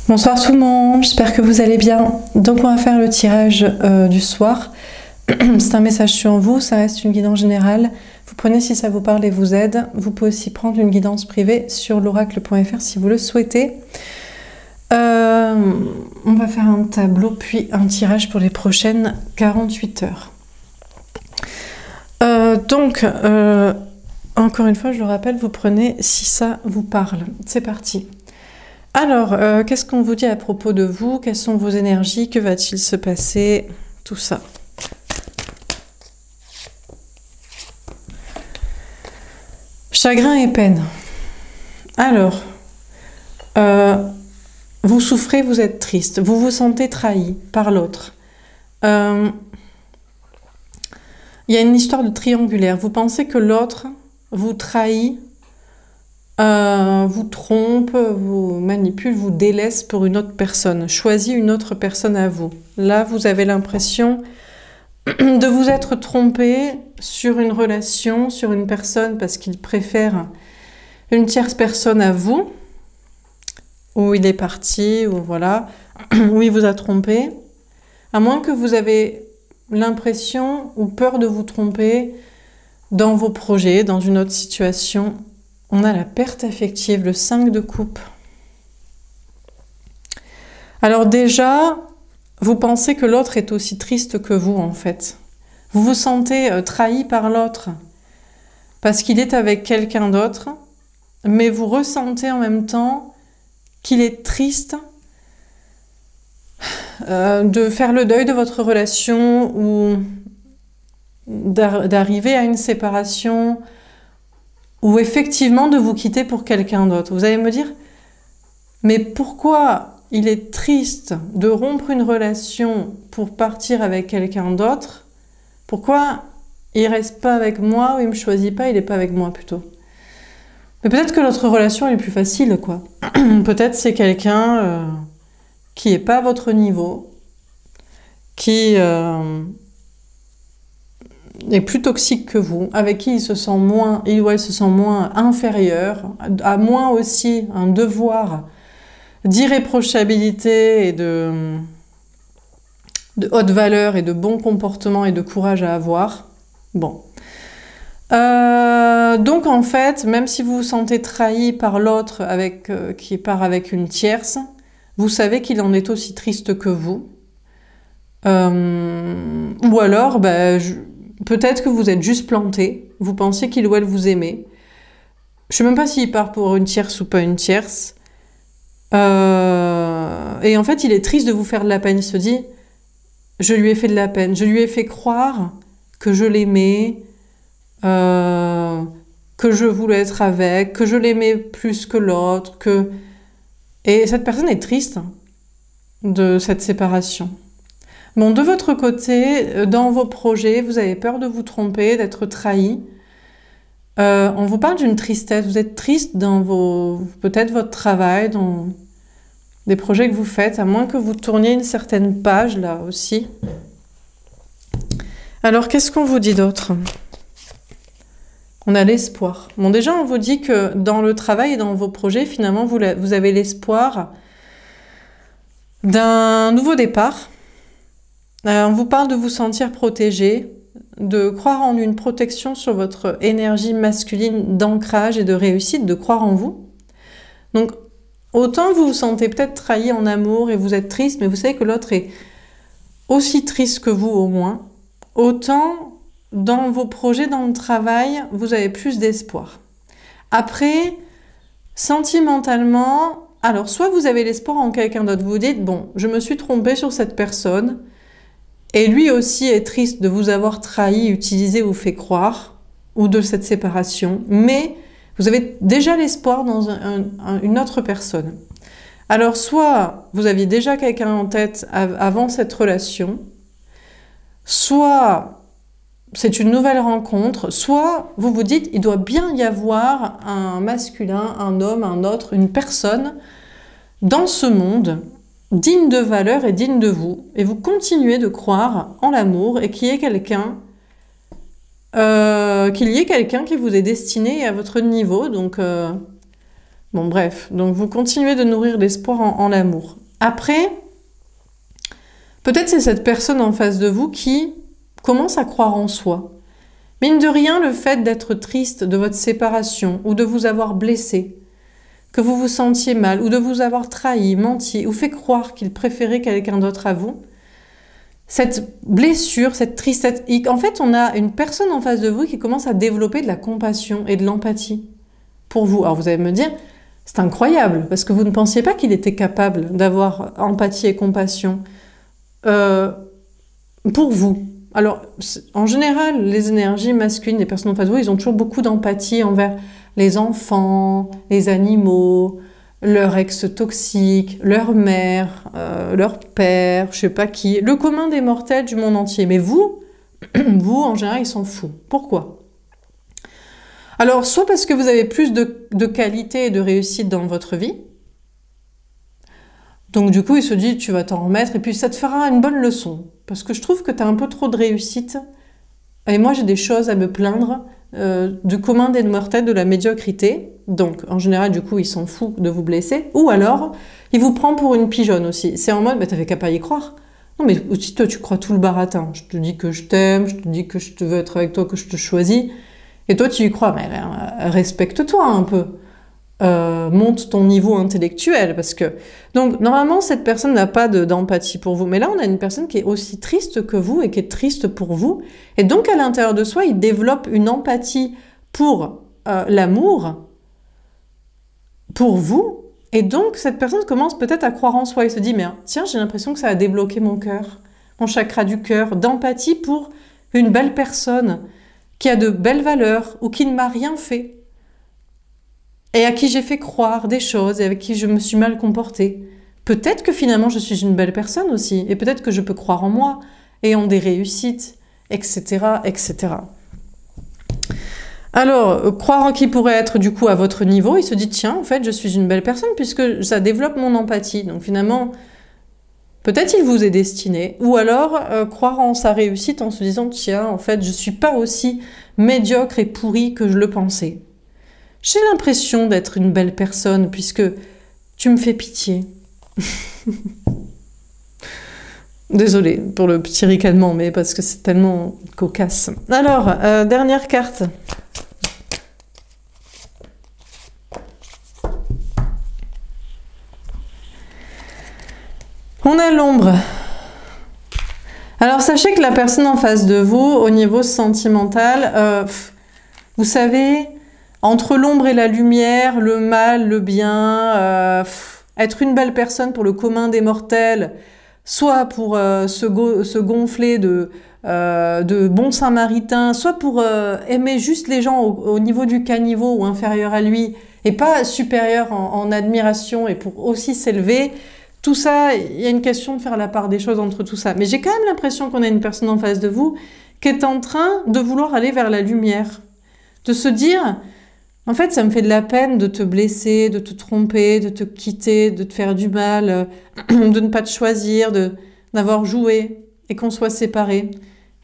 Bonsoir tout le monde, j'espère que vous allez bien. Donc on va faire le tirage du soir. C'est un message sur vous, ça reste une guidance générale. Vous prenez si ça vous parle et vous aide. Vous pouvez aussi prendre une guidance privée sur l'oracle.fr si vous le souhaitez. On va faire un tableau puis un tirage pour les prochaines 48 heures. Encore une fois, je le rappelle, vous prenez si ça vous parle. C'est parti. Alors, qu'est-ce qu'on vous dit à propos de vous? Quelles sont vos énergies? Que va-t-il se passer? Tout ça. Chagrin et peine. Alors, vous souffrez, vous êtes triste, vous vous sentez trahi par l'autre. Il y a une histoire de triangulaire. Vous pensez que l'autre vous trahit, vous trompe, vous manipule, vous délaisse pour une autre personne, choisit une autre personne à vous. Là, vous avez l'impression de vous être trompé sur une relation, sur une personne, parce qu'il préfère une tierce personne à vous, où il est parti, ou voilà, où il vous a trompé, à moins que vous avez l'impression ou peur de vous tromper dans vos projets, dans une autre situation. On a la perte affective, le 5 de coupe. Alors déjà, vous pensez que l'autre est aussi triste que vous, en fait. Vous vous sentez trahi par l'autre parce qu'il est avec quelqu'un d'autre, mais vous ressentez en même temps qu'il est triste de faire le deuil de votre relation ou d'arriver à une séparation ou effectivement de vous quitter pour quelqu'un d'autre. Vous allez me dire, mais pourquoi il est triste de rompre une relation pour partir avec quelqu'un d'autre? Pourquoi il reste pas avec moi ou il me choisit pas, il est pas avec moi plutôt? Mais peut-être que notre relation est plus facile, quoi. Peut-être c'est quelqu'un qui est pas à votre niveau, qui est plus toxique que vous, avec qui il ou elle se sent moins inférieur, a moins aussi un devoir d'irréprochabilité et de haute valeur et de bon comportement et de courage à avoir. Bon. Donc en fait, même si vous vous sentez trahi par l'autre qui part avec une tierce, vous savez qu'il en est aussi triste que vous. Ou alors, peut-être que vous êtes juste planté, vous pensez qu'il ou elle vous aimait. Je sais même pas s'il part pour une tierce ou pas une tierce. Et en fait, il est triste de vous faire de la peine. Il se dit, je lui ai fait de la peine. Je lui ai fait croire que je l'aimais, que je voulais être avec, que je l'aimais plus que l'autre. Et cette personne est triste de cette séparation. Bon, de votre côté, dans vos projets, vous avez peur de vous tromper, d'être trahi. On vous parle d'une tristesse. Vous êtes triste dans peut-être votre travail, dans des projets que vous faites, à moins que vous tourniez une certaine page, là aussi. Alors, qu'est-ce qu'on vous dit d'autre? On a l'espoir. Bon, déjà, on vous dit que dans le travail et dans vos projets, finalement, vous avez l'espoir d'un nouveau départ. On vous parle de vous sentir protégé, de croire en une protection sur votre énergie masculine d'ancrage et de réussite, de croire en vous. Donc, autant vous vous sentez peut-être trahi en amour et vous êtes triste, mais vous savez que l'autre est aussi triste que vous au moins, autant dans vos projets, dans le travail, vous avez plus d'espoir. Après, sentimentalement, alors soit vous avez l'espoir en quelqu'un d'autre, vous vous dites, bon, je me suis trompée sur cette personne, et lui aussi est triste de vous avoir trahi, utilisé ou fait croire, ou de cette séparation, mais vous avez déjà l'espoir dans une autre personne. Alors soit vous aviez déjà quelqu'un en tête avant cette relation, soit c'est une nouvelle rencontre, soit vous vous dites il doit bien y avoir un masculin, un homme, un autre, une personne dans ce monde digne de valeur et digne de vous, et vous continuez de croire en l'amour et qu'il y ait quelqu'un qui vous est destiné à votre niveau, donc Bon, bref, donc vous continuez de nourrir l'espoir en l'amour. Après, peut-être c'est cette personne en face de vous qui commence à croire en soi. Mine de rien, le fait d'être triste de votre séparation ou de vous avoir blessé, que vous vous sentiez mal ou de vous avoir trahi, menti ou fait croire qu'il préférait quelqu'un d'autre à vous, cette blessure, cette tristesse, en fait, on a une personne en face de vous qui commence à développer de la compassion et de l'empathie pour vous. Alors vous allez me dire, c'est incroyable, parce que vous ne pensiez pas qu'il était capable d'avoir empathie et compassion pour vous. Alors, en général, les énergies masculines des personnes en face de vous, ils ont toujours beaucoup d'empathie envers les enfants, les animaux, leur ex toxique, leur mère, leur père, je sais pas qui, le commun des mortels du monde entier. Mais vous, en général, ils s'en foutent. Pourquoi? Alors, soit parce que vous avez plus de qualité et de réussite dans votre vie, donc du coup, il se dit, tu vas t'en remettre, et puis ça te fera une bonne leçon. Parce que je trouve que tu as un peu trop de réussite, et moi j'ai des choses à me plaindre du commun des mortels, de la médiocrité. Donc, en général, du coup, il s'en fout de vous blesser. Ou alors, il vous prend pour une pigeonne aussi. C'est en mode, bah, t'avais qu'à pas y croire. Non, mais aussi, toi, tu crois tout le baratin. Je te dis que je t'aime, je te dis que je te veux être avec toi, que je te choisis. Et toi, tu y crois. Mais respecte-toi un peu. Monte ton niveau intellectuel. Parce que... Donc, normalement, cette personne n'a pas d'empathie pour vous. Mais là, on a une personne qui est aussi triste que vous et qui est triste pour vous. Et donc, à l'intérieur de soi, il développe une empathie pour l'amour, pour vous. Et donc, cette personne commence peut-être à croire en soi. Il se dit, mais tiens, j'ai l'impression que ça a débloqué mon cœur, mon chakra du cœur, d'empathie pour une belle personne qui a de belles valeurs ou qui ne m'a rien fait et à qui j'ai fait croire des choses et avec qui je me suis mal comportée. Peut-être que finalement, je suis une belle personne aussi et peut-être que je peux croire en moi et en des réussites, etc., etc. Alors, croire en qui pourrait être du coup à votre niveau, il se dit, tiens, en fait, je suis une belle personne puisque ça développe mon empathie. Donc finalement, peut-être il vous est destiné. Ou alors, croire en sa réussite en se disant, tiens, en fait, je suis pas aussi médiocre et pourri que je le pensais. J'ai l'impression d'être une belle personne puisque tu me fais pitié. Désolée pour le petit ricanement, mais parce que c'est tellement cocasse. Alors, dernière carte. On a l'ombre. Alors, sachez que la personne en face de vous, au niveau sentimental, vous savez, entre l'ombre et la lumière, le mal, le bien, être une belle personne pour le commun des mortels, soit pour se gonfler de bon samaritain, soit pour aimer juste les gens au niveau du caniveau ou inférieur à lui, et pas supérieur en admiration, et pour aussi s'élever. Tout ça, il y a une question de faire la part des choses entre tout ça. Mais j'ai quand même l'impression qu'on a une personne en face de vous qui est en train de vouloir aller vers la lumière. De se dire, en fait, ça me fait de la peine de te blesser, de te tromper, de te quitter, de te faire du mal, de ne pas te choisir, d'avoir joué et qu'on soit séparés.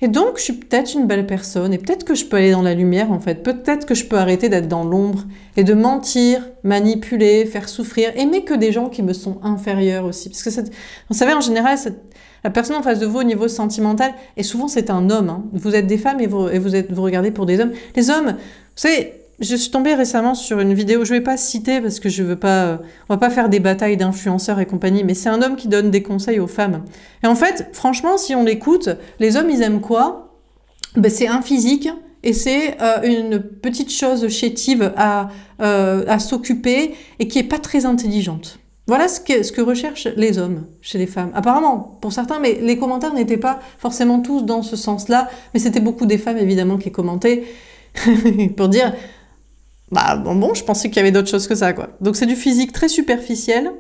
Et donc, je suis peut-être une belle personne et peut-être que je peux aller dans la lumière, en fait. Peut-être que je peux arrêter d'être dans l'ombre et de mentir, manipuler, faire souffrir, aimer que des gens qui me sont inférieurs aussi. Parce que, vous savez, en général, la personne en face de vous au niveau sentimental, et souvent c'est un homme, hein. Vous êtes des femmes et vous regardez pour des hommes. Les hommes, vous savez, je suis tombée récemment sur une vidéo, je ne vais pas citer parce que je veux pas, on va pas faire des batailles d'influenceurs et compagnie, mais c'est un homme qui donne des conseils aux femmes. Et en fait, franchement, si on l'écoute, les hommes, ils aiment quoi? Ben, c'est un physique et c'est une petite chose chétive à s'occuper et qui est pas très intelligente. Voilà ce que recherchent les hommes chez les femmes. Apparemment, pour certains, mais les commentaires n'étaient pas forcément tous dans ce sens-là, mais c'était beaucoup des femmes, évidemment, qui commentaient pour dire... Bah bon, je pensais qu'il y avait d'autres choses que ça, quoi. Donc c'est du physique très superficiel,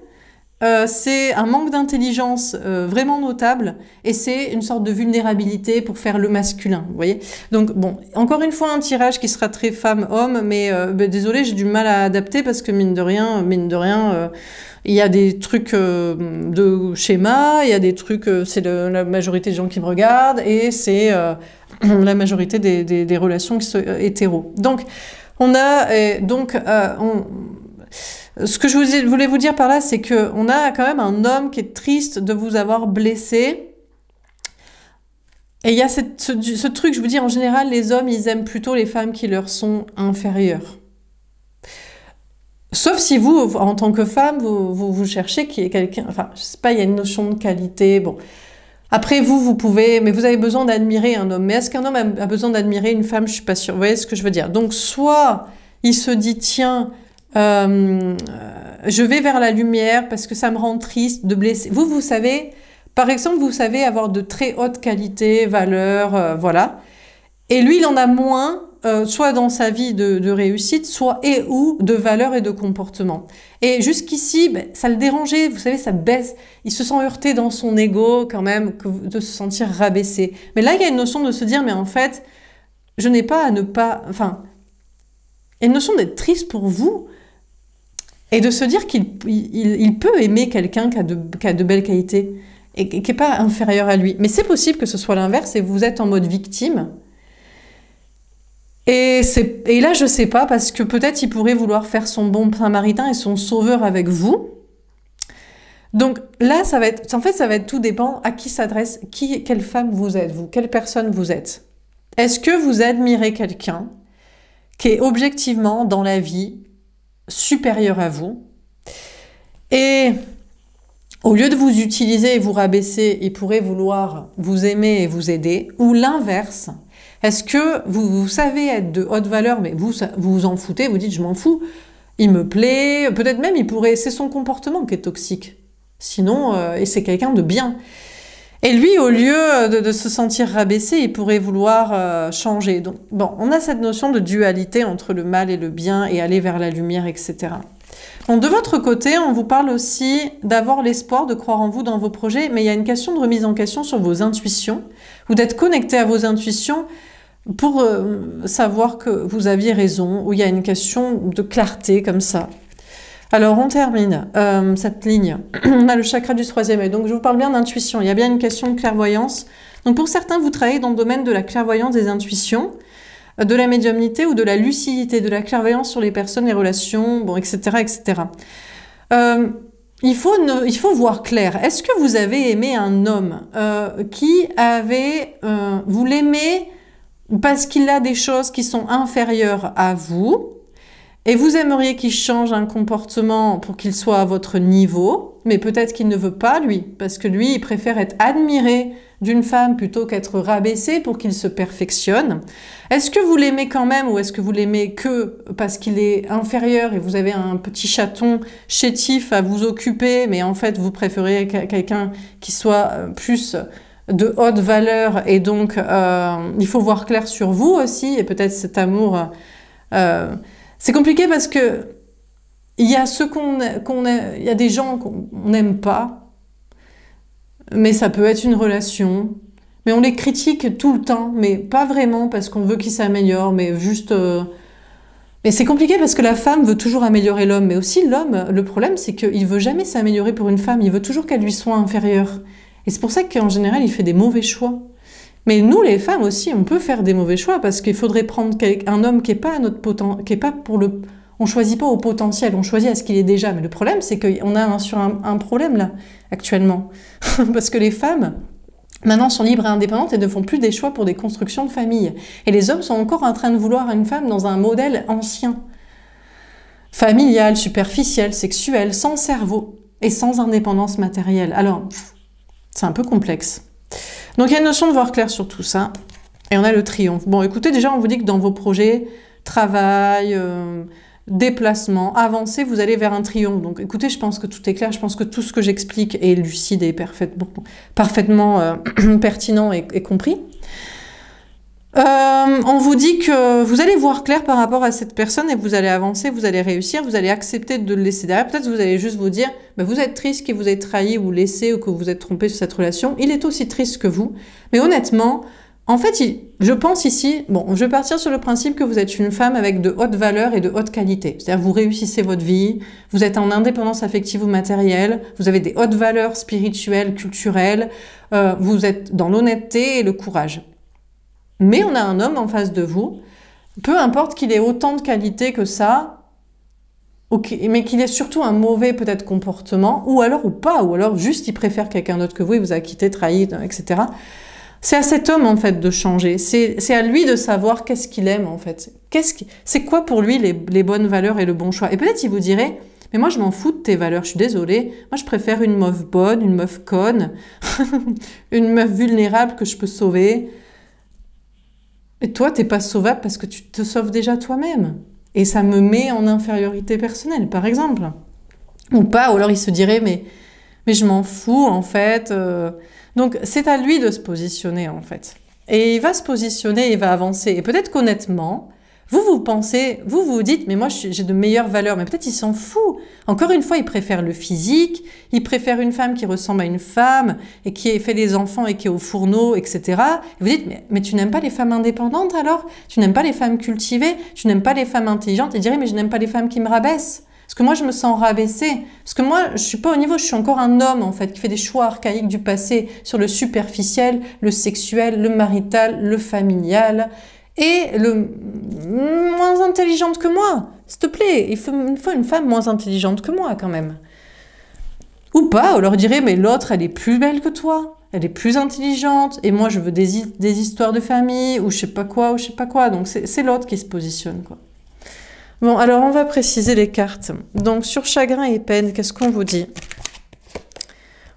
c'est un manque d'intelligence vraiment notable, et c'est une sorte de vulnérabilité pour faire le masculin, vous voyez. Donc bon, encore une fois un tirage qui sera très femme-homme, mais désolé, j'ai du mal à adapter parce que mine de rien, il y a des trucs de schéma, il y a des trucs, c'est la majorité des gens qui me regardent, et c'est la majorité des relations qui sont hétéros. Donc, on a Ce que je voulais vous dire par là, c'est qu'on a quand même un homme qui est triste de vous avoir blessé. Et il y a ce truc, je vous dis, en général, les hommes, ils aiment plutôt les femmes qui leur sont inférieures. Sauf si vous, en tant que femme, vous cherchez qu'il y ait quelqu'un... Enfin, je sais pas, il y a une notion de qualité, bon... Après, vous pouvez, mais vous avez besoin d'admirer un homme. Mais est-ce qu'un homme a besoin d'admirer une femme? Je suis pas sûre. Vous voyez ce que je veux dire? Donc, soit il se dit, tiens, je vais vers la lumière parce que ça me rend triste de blesser. Vous savez, par exemple, vous savez avoir de très hautes qualités, valeurs, voilà. Et lui, il en a moins, soit dans sa vie de réussite, soit ou de valeurs et de comportement. Et jusqu'ici, ben, ça le dérangeait, vous savez, ça baisse. Il se sent heurté dans son ego quand même, de se sentir rabaissé. Mais là, il y a une notion de se dire, mais en fait, je n'ai pas à ne pas... Enfin, il y a une notion d'être triste pour vous et de se dire qu'il peut aimer quelqu'un qui a de belles qualités et qui n'est pas inférieur à lui. Mais c'est possible que ce soit l'inverse et vous êtes en mode victime. Et là, je sais pas, parce que peut-être il pourrait vouloir faire son bon samaritain et son sauveur avec vous. Donc là, ça va être, en fait, ça va être tout dépend à qui s'adresse, quelle femme vous êtes, vous, quelle personne vous êtes. Est-ce que vous admirez quelqu'un qui est objectivement dans la vie supérieur à vous? Et au lieu de vous utiliser et vous rabaisser, il pourrait vouloir vous aimer et vous aider, ou l'inverse. Est-ce que vous savez être de haute valeur, mais vous vous en foutez, vous dites je m'en fous, il me plaît, peut-être même c'est son comportement qui est toxique. Sinon, et c'est quelqu'un de bien. Et lui, au lieu de se sentir rabaissé, il pourrait vouloir changer. Donc, bon, on a cette notion de dualité entre le mal et le bien et aller vers la lumière, etc. Donc, de votre côté, on vous parle aussi d'avoir l'espoir, de croire en vous, dans vos projets, mais il y a une question de remise en question sur vos intuitions, ou d'être connecté à vos intuitions pour savoir que vous aviez raison, ou il y a une question de clarté comme ça. Alors, on termine cette ligne. On a le chakra du troisième œil. Donc, je vous parle bien d'intuition. Il y a bien une question de clairvoyance. Donc, pour certains, vous travaillez dans le domaine de la clairvoyance des intuitions, de la médiumnité ou de la lucidité, de la clairvoyance sur les personnes, les relations, bon, etc., etc. Il faut voir clair. Est-ce que vous avez aimé un homme vous l'aimez parce qu'il a des choses qui sont inférieures à vous, et vous aimeriez qu'il change un comportement pour qu'il soit à votre niveau, mais peut-être qu'il ne veut pas, lui, parce que lui, il préfère être admiré d'une femme plutôt qu'être rabaissé pour qu'il se perfectionne. Est-ce que vous l'aimez quand même, ou est-ce que vous l'aimez que parce qu'il est inférieur et vous avez un petit chaton chétif à vous occuper, mais en fait, vous préférez quelqu'un qui soit plus de haute valeur, et donc il faut voir clair sur vous aussi, et peut-être cet amour... c'est compliqué parce que il y a il y a des gens qu'on n'aime pas, mais ça peut être une relation, mais on les critique tout le temps, mais pas vraiment parce qu'on veut qu'ils s'améliorent, mais juste... Mais c'est compliqué parce que la femme veut toujours améliorer l'homme, mais aussi l'homme, le problème c'est qu'il veut jamais s'améliorer pour une femme, il veut toujours qu'elle lui soit inférieure. Et c'est pour ça qu'en général, il fait des mauvais choix. Mais nous, les femmes aussi, on peut faire des mauvais choix parce qu'il faudrait prendre un homme qui est pas à notre qui est pas pour le... On choisit pas au potentiel, on choisit à ce qu'il est déjà. Mais le problème, c'est qu'on a un problème là, actuellement. Parce que les femmes, maintenant, sont libres et indépendantes et ne font plus des choix pour des constructions de famille. Et les hommes sont encore en train de vouloir une femme dans un modèle ancien. Familial, superficiel, sexuel, sans cerveau et sans indépendance matérielle. Alors... c'est un peu complexe. Donc, il y a une notion de voir clair sur tout ça. Et on a le triomphe. Bon, écoutez, déjà, on vous dit que dans vos projets, travail, déplacement, avancée, vous allez vers un triomphe. Donc, écoutez, je pense que tout est clair. Je pense que tout ce que j'explique est lucide et parfaitement pertinent et compris. On vous dit que vous allez voir clair par rapport à cette personne et vous allez avancer, vous allez réussir, vous allez accepter de le laisser derrière. Peut-être vous allez juste vous dire, bah, vous êtes triste que vous êtes trahi ou laissé ou que vous êtes trompé sur cette relation. Il est aussi triste que vous. Mais honnêtement, en fait, je pense ici, bon, je vais partir sur le principe que vous êtes une femme avec de hautes valeurs et de haute qualité. C'est-à-dire vous réussissez votre vie, vous êtes en indépendance affective ou matérielle, vous avez des hautes valeurs spirituelles, culturelles, vous êtes dans l'honnêteté et le courage. Mais on a un homme en face de vous, peu importe qu'il ait autant de qualité que ça, mais qu'il ait surtout un mauvais peut-être comportement, ou alors juste il préfère quelqu'un d'autre que vous, il vous a quitté, trahi, etc. C'est à cet homme en fait de changer, c'est à lui de savoir qu'est-ce qu'il aime en fait. C'est quoi pour lui les bonnes valeurs et le bon choix. Et peut-être il vous dirait, mais moi je m'en fous de tes valeurs, je suis désolée, moi je préfère une meuf bonne, une meuf conne, une meuf vulnérable que je peux sauver. Et toi t'es pas sauvable parce que tu te sauves déjà toi-même. Et ça me met en infériorité personnelle, par exemple. Ou pas, ou alors il se dirait, mais je m'en fous, en fait. Donc, c'est à lui de se positionner, en fait. Et il va se positionner, il va avancer. Et peut-être qu'honnêtement, vous pensez, vous dites, mais moi, j'ai de meilleures valeurs. Mais peut-être il s'en fout. Encore une fois, il préfère le physique, il préfère une femme qui ressemble à une femme, et qui fait des enfants et qui est au fourneau, etc. Et vous dites, mais tu n'aimes pas les femmes indépendantes, alors? Tu n'aimes pas les femmes cultivées? Tu n'aimes pas les femmes intelligentes? Et il dirait, mais je n'aime pas les femmes qui me rabaissent. Parce que moi, je me sens rabaissée. Parce que moi, je suis pas au niveau, je suis encore un homme, en fait, qui fait des choix archaïques du passé sur le superficiel, le sexuel, le marital, le familial. Et le moins intelligente que moi. S'il te plaît, il faut une femme moins intelligente que moi, quand même. Ou pas, on leur dirait, mais l'autre, elle est plus belle que toi. Elle est plus intelligente. Et moi, je veux des histoires de famille, ou je sais pas quoi, ou je sais pas quoi. Donc, c'est l'autre qui se positionne, quoi. Bon, alors on va préciser les cartes. Donc, sur chagrin et peine, qu'est-ce qu'on vous dit?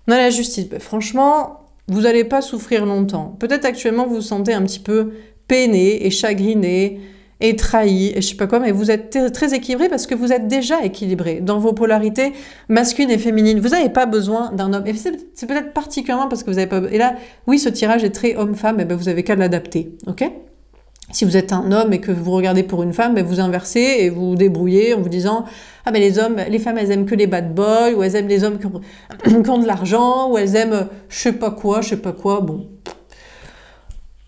On a la justice. Ben, franchement, vous n'allez pas souffrir longtemps. Peut-être actuellement, vous vous sentez un petit peu peiné et chagriné et trahi et je sais pas quoi, mais vous êtes très équilibré parce que vous êtes déjà équilibré dans vos polarités masculines et féminines. Vous n'avez pas besoin d'un homme. Et c'est peut-être particulièrement parce que vous n'avez pas... Et là, oui, ce tirage est très homme-femme, et ben vous avez qu'à l'adapter, ok? Si vous êtes un homme et que vous regardez pour une femme, ben vous inversez et vous vous débrouillez en vous disant « Ah ben les femmes, elles aiment que les bad boys, ou elles aiment les hommes qui ont de l'argent, ou elles aiment je sais pas quoi, bon. »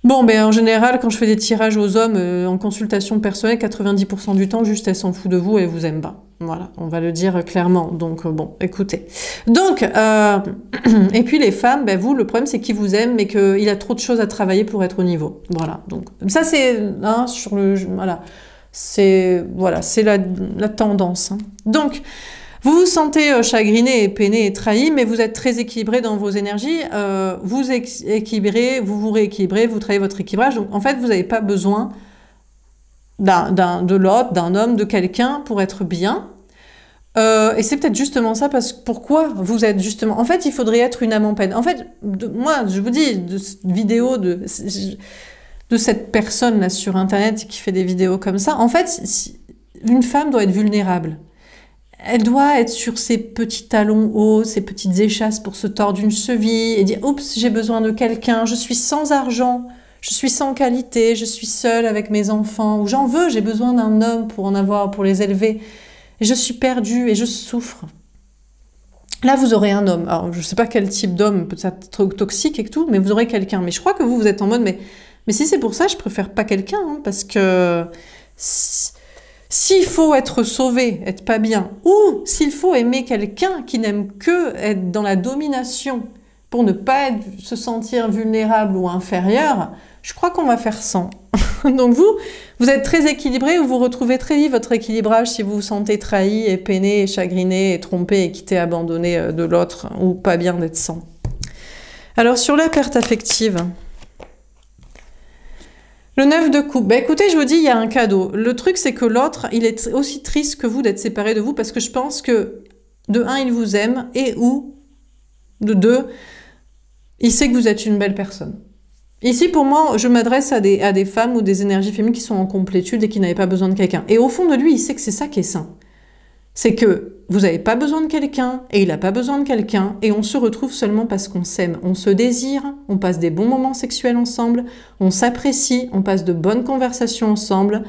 Bon, ben en général, quand je fais des tirages aux hommes en consultation personnelle, 90% du temps, juste elles s'en foutent de vous et elles vous aiment pas. Voilà, on va le dire clairement. Donc bon, écoutez. Donc, et puis les femmes, ben vous, le problème c'est qu'ils vous aiment, mais qu'il a trop de choses à travailler pour être au niveau. Voilà. Donc ça c'est sur le, voilà, c'est la tendance. Hein. Donc vous vous sentez chagriné et peiné et trahi, mais vous êtes très équilibré dans vos énergies. Vous équilibrez, vous vous rééquilibrez, vous travaillez votre équilibrage. Donc, en fait, vous n'avez pas besoin de l'autre, d'un homme, de quelqu'un pour être bien. Et c'est peut-être justement ça, parce que pourquoi vous êtes justement... En fait, il faudrait être une âme en peine. En fait, moi, je vous dis, de cette vidéo de cette personne-là sur Internet qui fait des vidéos comme ça, en fait, une femme doit être vulnérable. Elle doit être sur ses petits talons hauts, ses petites échasses pour se tordre une cheville et dire « Oups, j'ai besoin de quelqu'un, je suis sans argent, je suis sans qualité, je suis seule avec mes enfants, ou j'en veux, j'ai besoin d'un homme pour en avoir, pour les élever. Et je suis perdue et je souffre. » Là, vous aurez un homme. Alors, je ne sais pas quel type d'homme, peut-être toxique et tout, mais vous aurez quelqu'un. Mais je crois que vous êtes en mode « Mais si c'est pour ça, je préfère pas quelqu'un, hein, parce que... » S'il faut être sauvé, être pas bien, ou s'il faut aimer quelqu'un qui n'aime que être dans la domination pour ne pas se sentir vulnérable ou inférieur, je crois qu'on va faire sans. Donc vous êtes très équilibré, ou vous retrouvez très vite votre équilibrage si vous vous sentez trahi et peiné et chagriné et trompé et quitté, abandonné de l'autre, ou pas bien d'être sans. Alors sur la perte affective... Le 9 de coupe. Ben écoutez, je vous dis, il y a un cadeau. Le truc, c'est que l'autre, il est aussi triste que vous d'être séparé de vous, parce que je pense que, de 1, il vous aime, et ou, de 2, il sait que vous êtes une belle personne. Ici, pour moi, je m'adresse à des femmes ou des énergies féminines qui sont en complétude et qui n'avaient pas besoin de quelqu'un. Et au fond de lui, il sait que c'est ça qui est sain. C'est que vous n'avez pas besoin de quelqu'un, et il n'a pas besoin de quelqu'un, et on se retrouve seulement parce qu'on s'aime. On se désire, on passe des bons moments sexuels ensemble, on s'apprécie, on passe de bonnes conversations ensemble,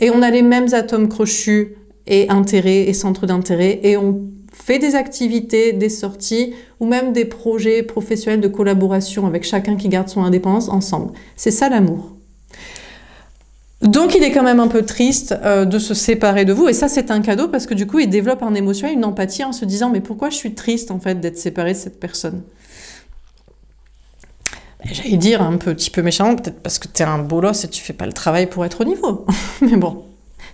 et on a les mêmes atomes crochus et intérêts et centres d'intérêt, et on fait des activités, des sorties, ou même des projets professionnels de collaboration avec chacun qui garde son indépendance ensemble. C'est ça l'amour. Donc il est quand même un peu triste de se séparer de vous, et ça c'est un cadeau parce que du coup il développe un émotionnel, une empathie en se disant « mais pourquoi je suis triste en fait d'être séparé de cette personne ?» J'allais dire un petit peu méchamment, peut-être parce que t'es un bolos et tu fais pas le travail pour être au niveau, mais bon,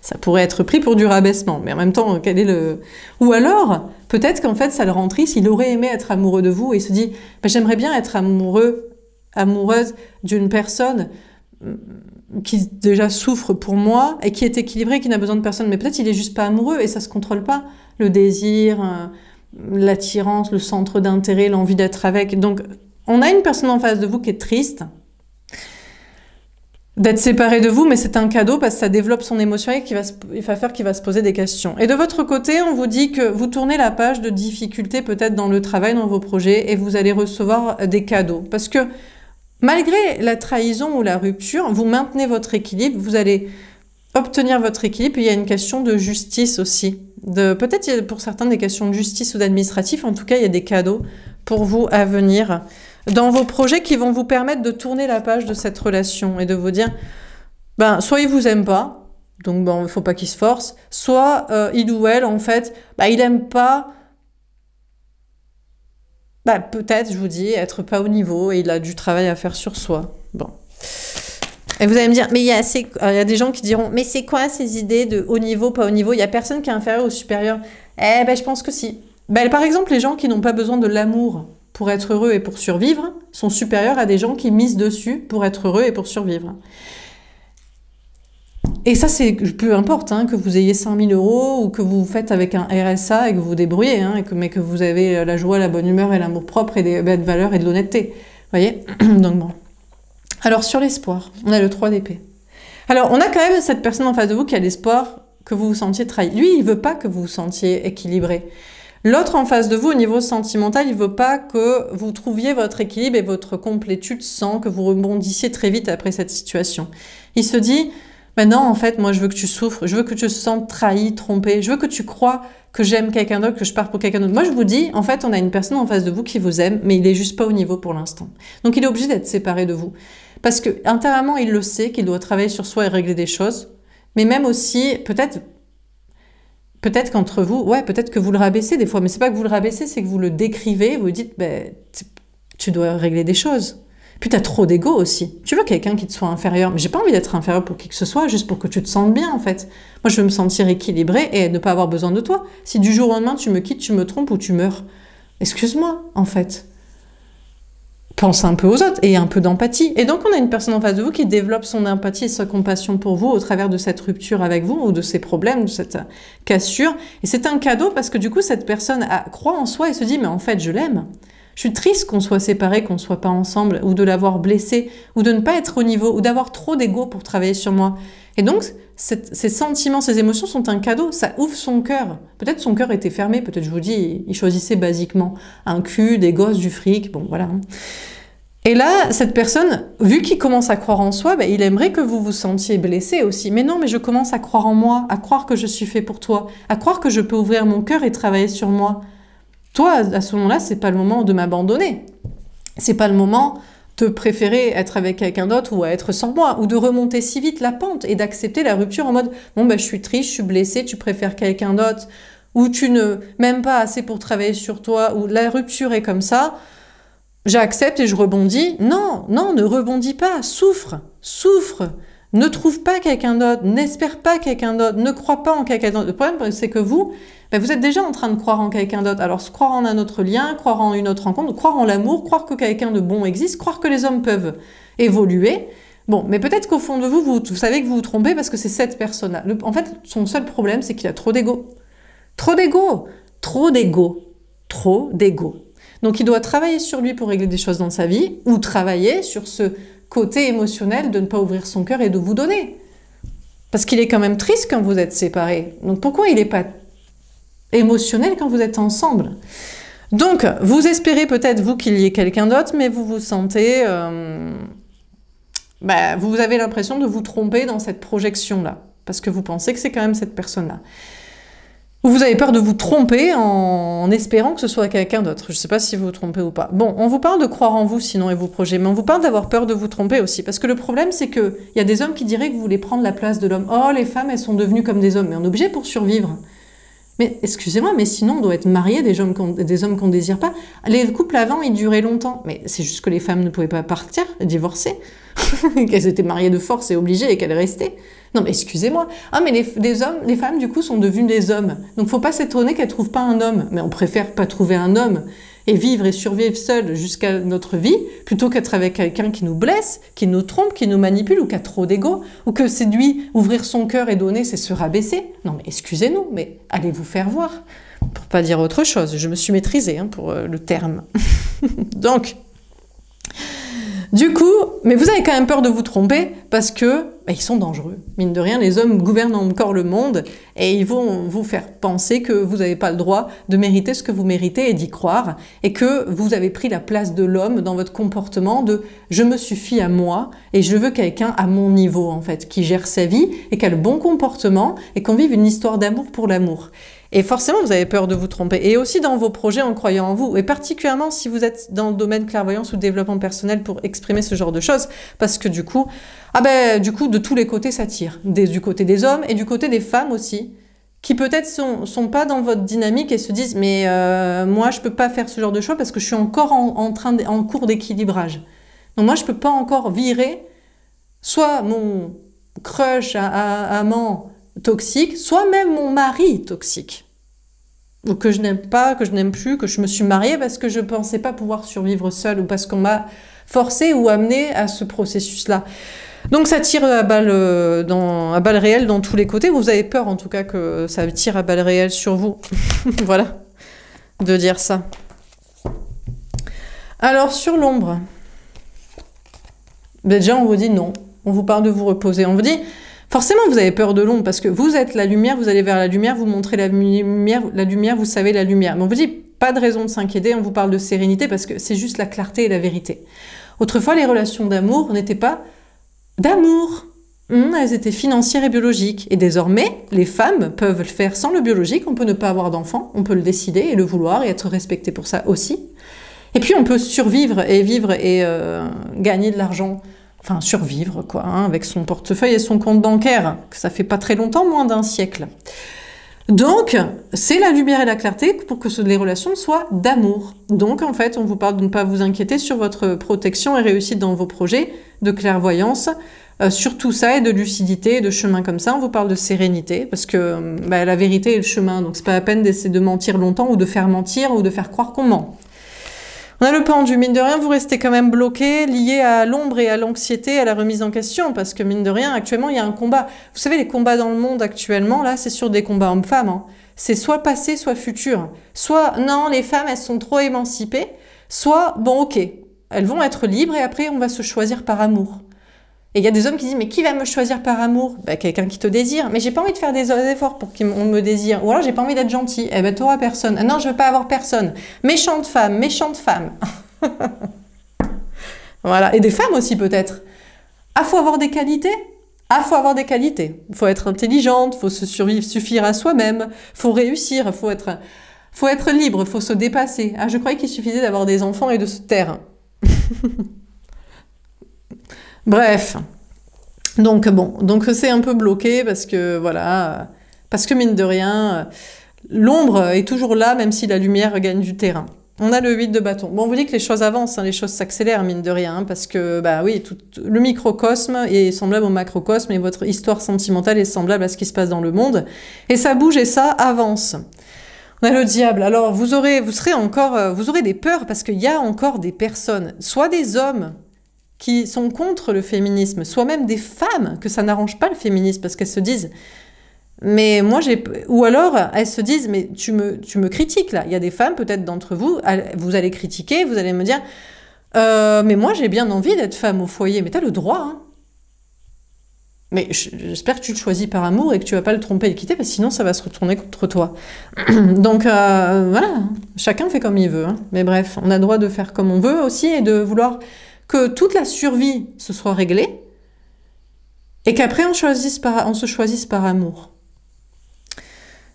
Ça pourrait être pris pour du rabaissement, mais en même temps, quel est le... Ou alors, peut-être qu'en fait, ça le rend triste, il aurait aimé être amoureux de vous, et il se dit, bah, j'aimerais bien être amoureuse d'une personne qui déjà souffre pour moi, et qui est équilibrée, qui n'a besoin de personne, mais peut-être il est juste pas amoureux, et ça se contrôle pas. Le désir, l'attirance, le centre d'intérêt, l'envie d'être avec. Donc, on a une personne en face de vous qui est triste d'être séparé de vous, mais c'est un cadeau parce que ça développe son émotion et il va faire qu'il va se poser des questions. Et de votre côté, on vous dit que vous tournez la page de difficultés peut-être dans le travail, dans vos projets, et vous allez recevoir des cadeaux. Parce que malgré la trahison ou la rupture, vous maintenez votre équilibre, vous allez obtenir votre équilibre. Il y a une question de justice aussi. Peut-être il y a pour certains des questions de justice ou d'administratif. En tout cas, il y a des cadeaux pour vous à venir dans vos projets qui vont vous permettre de tourner la page de cette relation et de vous dire, ben, soit il vous aime pas, donc bon, il faut pas qu'il se force, soit il ou elle, en fait, ben, il aime pas, ben, peut-être, je vous dis, être pas au niveau et il a du travail à faire sur soi. Bon. Et vous allez me dire, mais il y a des gens qui diront, mais c'est quoi ces idées de haut niveau, pas haut niveau? Il y a personne qui est inférieur ou supérieur. Eh ben, je pense que si. Ben, par exemple, les gens qui n'ont pas besoin de l'amour pour être heureux et pour survivre sont supérieurs à des gens qui misent dessus pour être heureux et pour survivre. Et ça, c'est peu importe, hein, que vous ayez 5 000 € ou que vous faites avec un RSA et que vous vous débrouillez, hein, mais que vous avez la joie, la bonne humeur et l'amour propre et des belles valeurs et de l'honnêteté. Vous voyez? Donc bon. Alors, sur l'espoir, on a le 3 d'épée. Alors, on a quand même cette personne en face de vous qui a l'espoir que vous vous sentiez trahi. Lui, il veut pas que vous vous sentiez équilibré. L'autre en face de vous, au niveau sentimental, il veut pas que vous trouviez votre équilibre et votre complétude sans que vous rebondissiez très vite après cette situation. Il se dit, ben non, en fait, moi, je veux que tu souffres, je veux que tu te sentes trahi, trompé, je veux que tu crois que j'aime quelqu'un d'autre, que je pars pour quelqu'un d'autre. Moi, je vous dis, en fait, on a une personne en face de vous qui vous aime, mais il est juste pas au niveau pour l'instant. Donc, il est obligé d'être séparé de vous. Parce que, intérieurement, il le sait, qu'il doit travailler sur soi et régler des choses. Mais même aussi, peut-être qu'entre vous, ouais, peut-être que vous le rabaissez des fois, mais c'est pas que vous le rabaissez, c'est que vous le décrivez, vous dites, ben, tu dois régler des choses. Puis t'as trop d'ego aussi. Tu veux quelqu'un qui te soit inférieur, mais j'ai pas envie d'être inférieur pour qui que ce soit, juste pour que tu te sentes bien, en fait. Moi, je veux me sentir équilibrée et ne pas avoir besoin de toi. Si du jour au lendemain, tu me quittes, tu me trompes ou tu meurs, excuse-moi, en fait. Pense un peu aux autres et un peu d'empathie. Et donc, on a une personne en face de vous qui développe son empathie et sa compassion pour vous au travers de cette rupture avec vous ou de ces problèmes, de cette cassure. Et c'est un cadeau parce que du coup, cette personne croit en soi et se dit, mais en fait, je l'aime. Je suis triste qu'on soit séparés, qu'on ne soit pas ensemble, ou de l'avoir blessé, ou de ne pas être au niveau, ou d'avoir trop d'ego pour travailler sur moi. Et donc, ces sentiments, ces émotions sont un cadeau, ça ouvre son cœur. Peut-être son cœur était fermé, peut-être, je vous dis, il choisissait basiquement un cul, des gosses, du fric, bon, voilà. Et là, cette personne, vu qu'il commence à croire en soi, ben, il aimerait que vous vous sentiez blessé aussi. Mais non, mais je commence à croire en moi, à croire que je suis fait pour toi, à croire que je peux ouvrir mon cœur et travailler sur moi. Toi, à ce moment-là, c'est pas le moment de m'abandonner. C'est pas le moment de préférer être avec quelqu'un d'autre ou à être sans moi, ou de remonter si vite la pente et d'accepter la rupture en mode « bon, ben, je suis triste, je suis blessée, tu préfères quelqu'un d'autre, ou tu ne m'aimes pas assez pour travailler sur toi, ou la rupture est comme ça, j'accepte et je rebondis. » Non, non, ne rebondis pas, souffre, souffre. Ne trouve pas quelqu'un d'autre, n'espère pas quelqu'un d'autre, ne crois pas en quelqu'un d'autre. Le problème, c'est que vous, ben vous êtes déjà en train de croire en quelqu'un d'autre. Alors, croire en un autre lien, croire en une autre rencontre, croire en l'amour, croire que quelqu'un de bon existe, croire que les hommes peuvent évoluer. Bon, mais peut-être qu'au fond de vous, vous savez que vous vous trompez parce que c'est cette personne-là. En fait, son seul problème, c'est qu'il a trop d'ego. Trop d'ego, trop d'ego, trop d'ego. Donc, il doit travailler sur lui pour régler des choses dans sa vie ou travailler sur ce côté émotionnel de ne pas ouvrir son cœur et de vous donner. Parce qu'il est quand même triste quand vous êtes séparés. Donc, pourquoi il n'est pas émotionnel quand vous êtes ensemble? Donc, vous espérez peut-être, vous, qu'il y ait quelqu'un d'autre, mais vous vous sentez... vous avez l'impression de vous tromper dans cette projection-là. Parce que vous pensez que c'est quand même cette personne-là. Ou vous avez peur de vous tromper en espérant que ce soit quelqu'un d'autre. Je ne sais pas si vous vous trompez ou pas. Bon, on vous parle de croire en vous, sinon, et vos projets, mais on vous parle d'avoir peur de vous tromper aussi. Parce que le problème, c'est qu'il y a des hommes qui diraient que vous voulez prendre la place de l'homme. Oh, les femmes, elles sont devenues comme des hommes. Mais on est obligé pour survivre. Mais excusez-moi, mais sinon, on doit être marié des hommes qu'on ne désire pas. Les couples avant, ils duraient longtemps. Mais c'est juste que les femmes ne pouvaient pas partir, divorcer. Qu'elles étaient mariées de force et obligées et qu'elles restaient. Non mais excusez-moi. Ah mais les hommes, les femmes du coup sont devenues des hommes. Donc faut pas s'étonner qu'elles trouvent pas un homme. Mais on préfère pas trouver un homme et vivre et survivre seul jusqu'à notre vie, plutôt qu'être avec quelqu'un qui nous blesse, qui nous trompe, qui nous manipule, ou qui a trop d'ego, ou que c'est lui, ouvrir son cœur et donner, c'est se rabaisser. Non mais excusez-nous, mais allez vous faire voir. Pour pas dire autre chose, je me suis maîtrisée hein, pour le terme. Donc, du coup, mais vous avez quand même peur de vous tromper parce que ils sont dangereux. Mine de rien, les hommes gouvernent encore le monde et ils vont vous faire penser que vous n'avez pas le droit de mériter ce que vous méritez et d'y croire et que vous avez pris la place de l'homme dans votre comportement de « je me suffis à moi et je veux quelqu'un à mon niveau en fait, qui gère sa vie et qui a le bon comportement et qu'on vive une histoire d'amour pour l'amour ». Et forcément, vous avez peur de vous tromper. Et aussi dans vos projets en croyant en vous. Et particulièrement si vous êtes dans le domaine clairvoyance ou développement personnel pour exprimer ce genre de choses. Parce que du coup, de tous les côtés, ça tire. Du côté des hommes et du côté des femmes aussi. Qui peut-être sont pas dans votre dynamique et se disent « mais moi, je peux pas faire ce genre de choix parce que je suis encore en cours d'équilibrage. Donc moi, je peux pas encore virer soit mon crush amant toxique, soit même mon mari toxique, ou que je n'aime pas, que je n'aime plus, que je me suis mariée parce que je ne pensais pas pouvoir survivre seule ou parce qu'on m'a forcé ou amené à ce processus-là. Donc ça tire à balles réelles dans tous les côtés. Vous avez peur en tout cas que ça tire à balles réelles sur vous. Voilà, de dire ça. Alors sur l'ombre, déjà on vous dit non, on vous parle de vous reposer, on vous dit forcément, vous avez peur de l'ombre parce que vous êtes la lumière, vous allez vers la lumière, vous montrez la lumière, vous savez la lumière. Mais on vous dit, pas de raison de s'inquiéter, on vous parle de sérénité parce que c'est juste la clarté et la vérité. Autrefois, les relations d'amour n'étaient pas d'amour. Elles étaient financières et biologiques. Et désormais, les femmes peuvent le faire sans le biologique, on peut ne pas avoir d'enfant, on peut le décider et le vouloir et être respecté pour ça aussi. Et puis, on peut survivre et vivre et gagner de l'argent. Enfin, survivre, quoi, hein, avec son portefeuille et son compte bancaire, que ça fait pas très longtemps, moins d'un siècle. Donc, c'est la lumière et la clarté pour que les relations soient d'amour. Donc, en fait, on vous parle de ne pas vous inquiéter sur votre protection et réussite dans vos projets de clairvoyance, sur tout ça, et de lucidité, et de chemin comme ça. On vous parle de sérénité, parce que la vérité est le chemin, donc c'est pas la peine d'essayer de mentir longtemps, ou de faire mentir, ou de faire croire qu'on ment. On a le pendu, mine de rien, vous restez quand même bloqué, lié à l'ombre et à l'anxiété, à la remise en question, parce que mine de rien, actuellement, il y a un combat. Vous savez, les combats dans le monde actuellement, là, c'est sur des combats hommes-femmes. Hein. C'est soit passé, soit futur. Soit, non, les femmes, elles sont trop émancipées, soit, bon, ok, elles vont être libres et après, on va se choisir par amour. Et il y a des hommes qui disent, mais qui va me choisir par amour? Quelqu'un qui te désire. Mais j'ai pas envie de faire des efforts pour qu'on me désire. Ou alors, j'ai pas envie d'être gentil. T'auras personne. Ah non, je veux pas avoir personne. Méchante femme, méchante femme. Voilà. Et des femmes aussi, peut-être. Ah, faut avoir des qualités? Ah, faut avoir des qualités. Faut être intelligente, faut se suffire à soi-même, faut réussir, faut être libre, faut se dépasser. Ah, je croyais qu'il suffisait d'avoir des enfants et de se taire. Bref, donc bon, donc c'est un peu bloqué parce que voilà, parce que mine de rien, l'ombre est toujours là même si la lumière gagne du terrain. On a le 8 de bâton. Bon, on vous dit que les choses avancent, hein, les choses s'accélèrent mine de rien, hein, parce que oui, le microcosme est semblable au macrocosme et votre histoire sentimentale est semblable à ce qui se passe dans le monde, et ça bouge et ça avance. On a le diable. Alors vous aurez des peurs parce qu'il y a encore des personnes, soit des hommes qui sont contre le féminisme, soit même des femmes, que ça n'arrange pas le féminisme, parce qu'elles se disent, mais moi j'ai... Ou alors, elles se disent, mais tu me critiques là. Il y a des femmes, peut-être d'entre vous, vous allez critiquer, vous allez me dire, mais moi j'ai bien envie d'être femme au foyer, mais t'as le droit, hein. Mais j'espère que tu te choisis par amour et que tu vas pas le tromper et le quitter, parce que sinon ça va se retourner contre toi. Donc voilà, chacun fait comme il veut, hein. Mais bref, on a le droit de faire comme on veut aussi, et de vouloir que toute la survie se soit réglée, et qu'après on se choisisse par amour.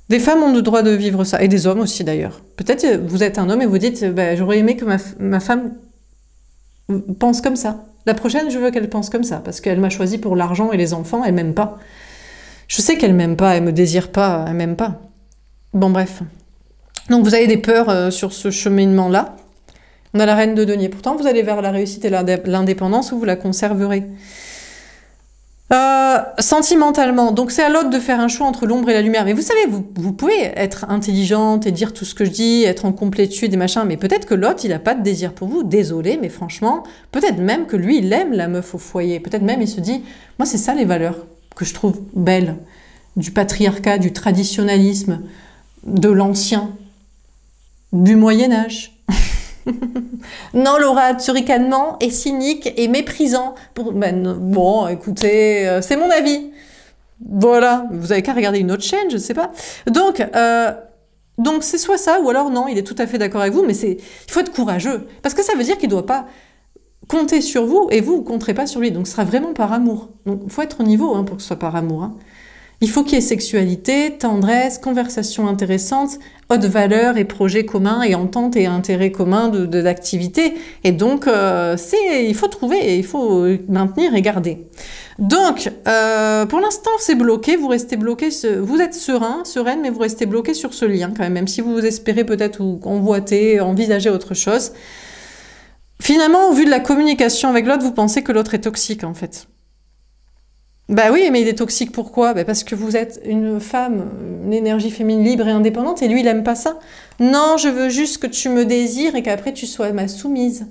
Des femmes ont le droit de vivre ça, et des hommes aussi d'ailleurs. Peut-être vous êtes un homme et vous dites, j'aurais aimé que ma femme pense comme ça. La prochaine, je veux qu'elle pense comme ça, parce qu'elle m'a choisi pour l'argent et les enfants, elle m'aime pas. Je sais qu'elle m'aime pas, elle me désire pas, elle m'aime pas. Bon bref. Donc vous avez des peurs sur ce cheminement-là. On a la reine de denier. Pourtant, vous allez vers la réussite et l'indépendance où vous la conserverez. Sentimentalement, donc c'est à l'autre de faire un choix entre l'ombre et la lumière. Mais vous savez, vous pouvez être intelligente et dire tout ce que je dis, être en complétude et machin, mais peut-être que l'autre, il a pas de désir pour vous. Désolé, mais franchement, peut-être même que lui, il aime la meuf au foyer. Peut-être même il se dit, moi c'est ça les valeurs que je trouve belles, du patriarcat, du traditionnalisme, de l'ancien, du Moyen-Âge. Non, Laura, ce ricanement est cynique et méprisant. Bon, écoutez, c'est mon avis. Voilà, vous avez qu'à regarder une autre chaîne, je ne sais pas. Donc c'est soit ça, ou alors non, il est tout à fait d'accord avec vous, mais il faut être courageux. Parce que ça veut dire qu'il ne doit pas compter sur vous, et vous ne compterez pas sur lui. Donc ce sera vraiment par amour. Donc il faut être au niveau pour que ce soit par amour. Il faut qu'il y ait sexualité, tendresse, conversation intéressante, haute valeur et projets communs et entente et intérêts communs d'activité. Et donc, il faut trouver et il faut maintenir et garder. Donc, pour l'instant, c'est bloqué. Vous restez bloqué. Vous êtes sereine, mais vous restez bloqué sur ce lien quand même si vous espérez peut-être ou convoiter, envisager autre chose. Finalement, au vu de la communication avec l'autre, vous pensez que l'autre est toxique en fait. Bah oui, mais il est toxique pourquoi? Parce que vous êtes une femme, une énergie féminine libre et indépendante, et lui, il aime pas ça. Non, je veux juste que tu me désires et qu'après tu sois ma soumise.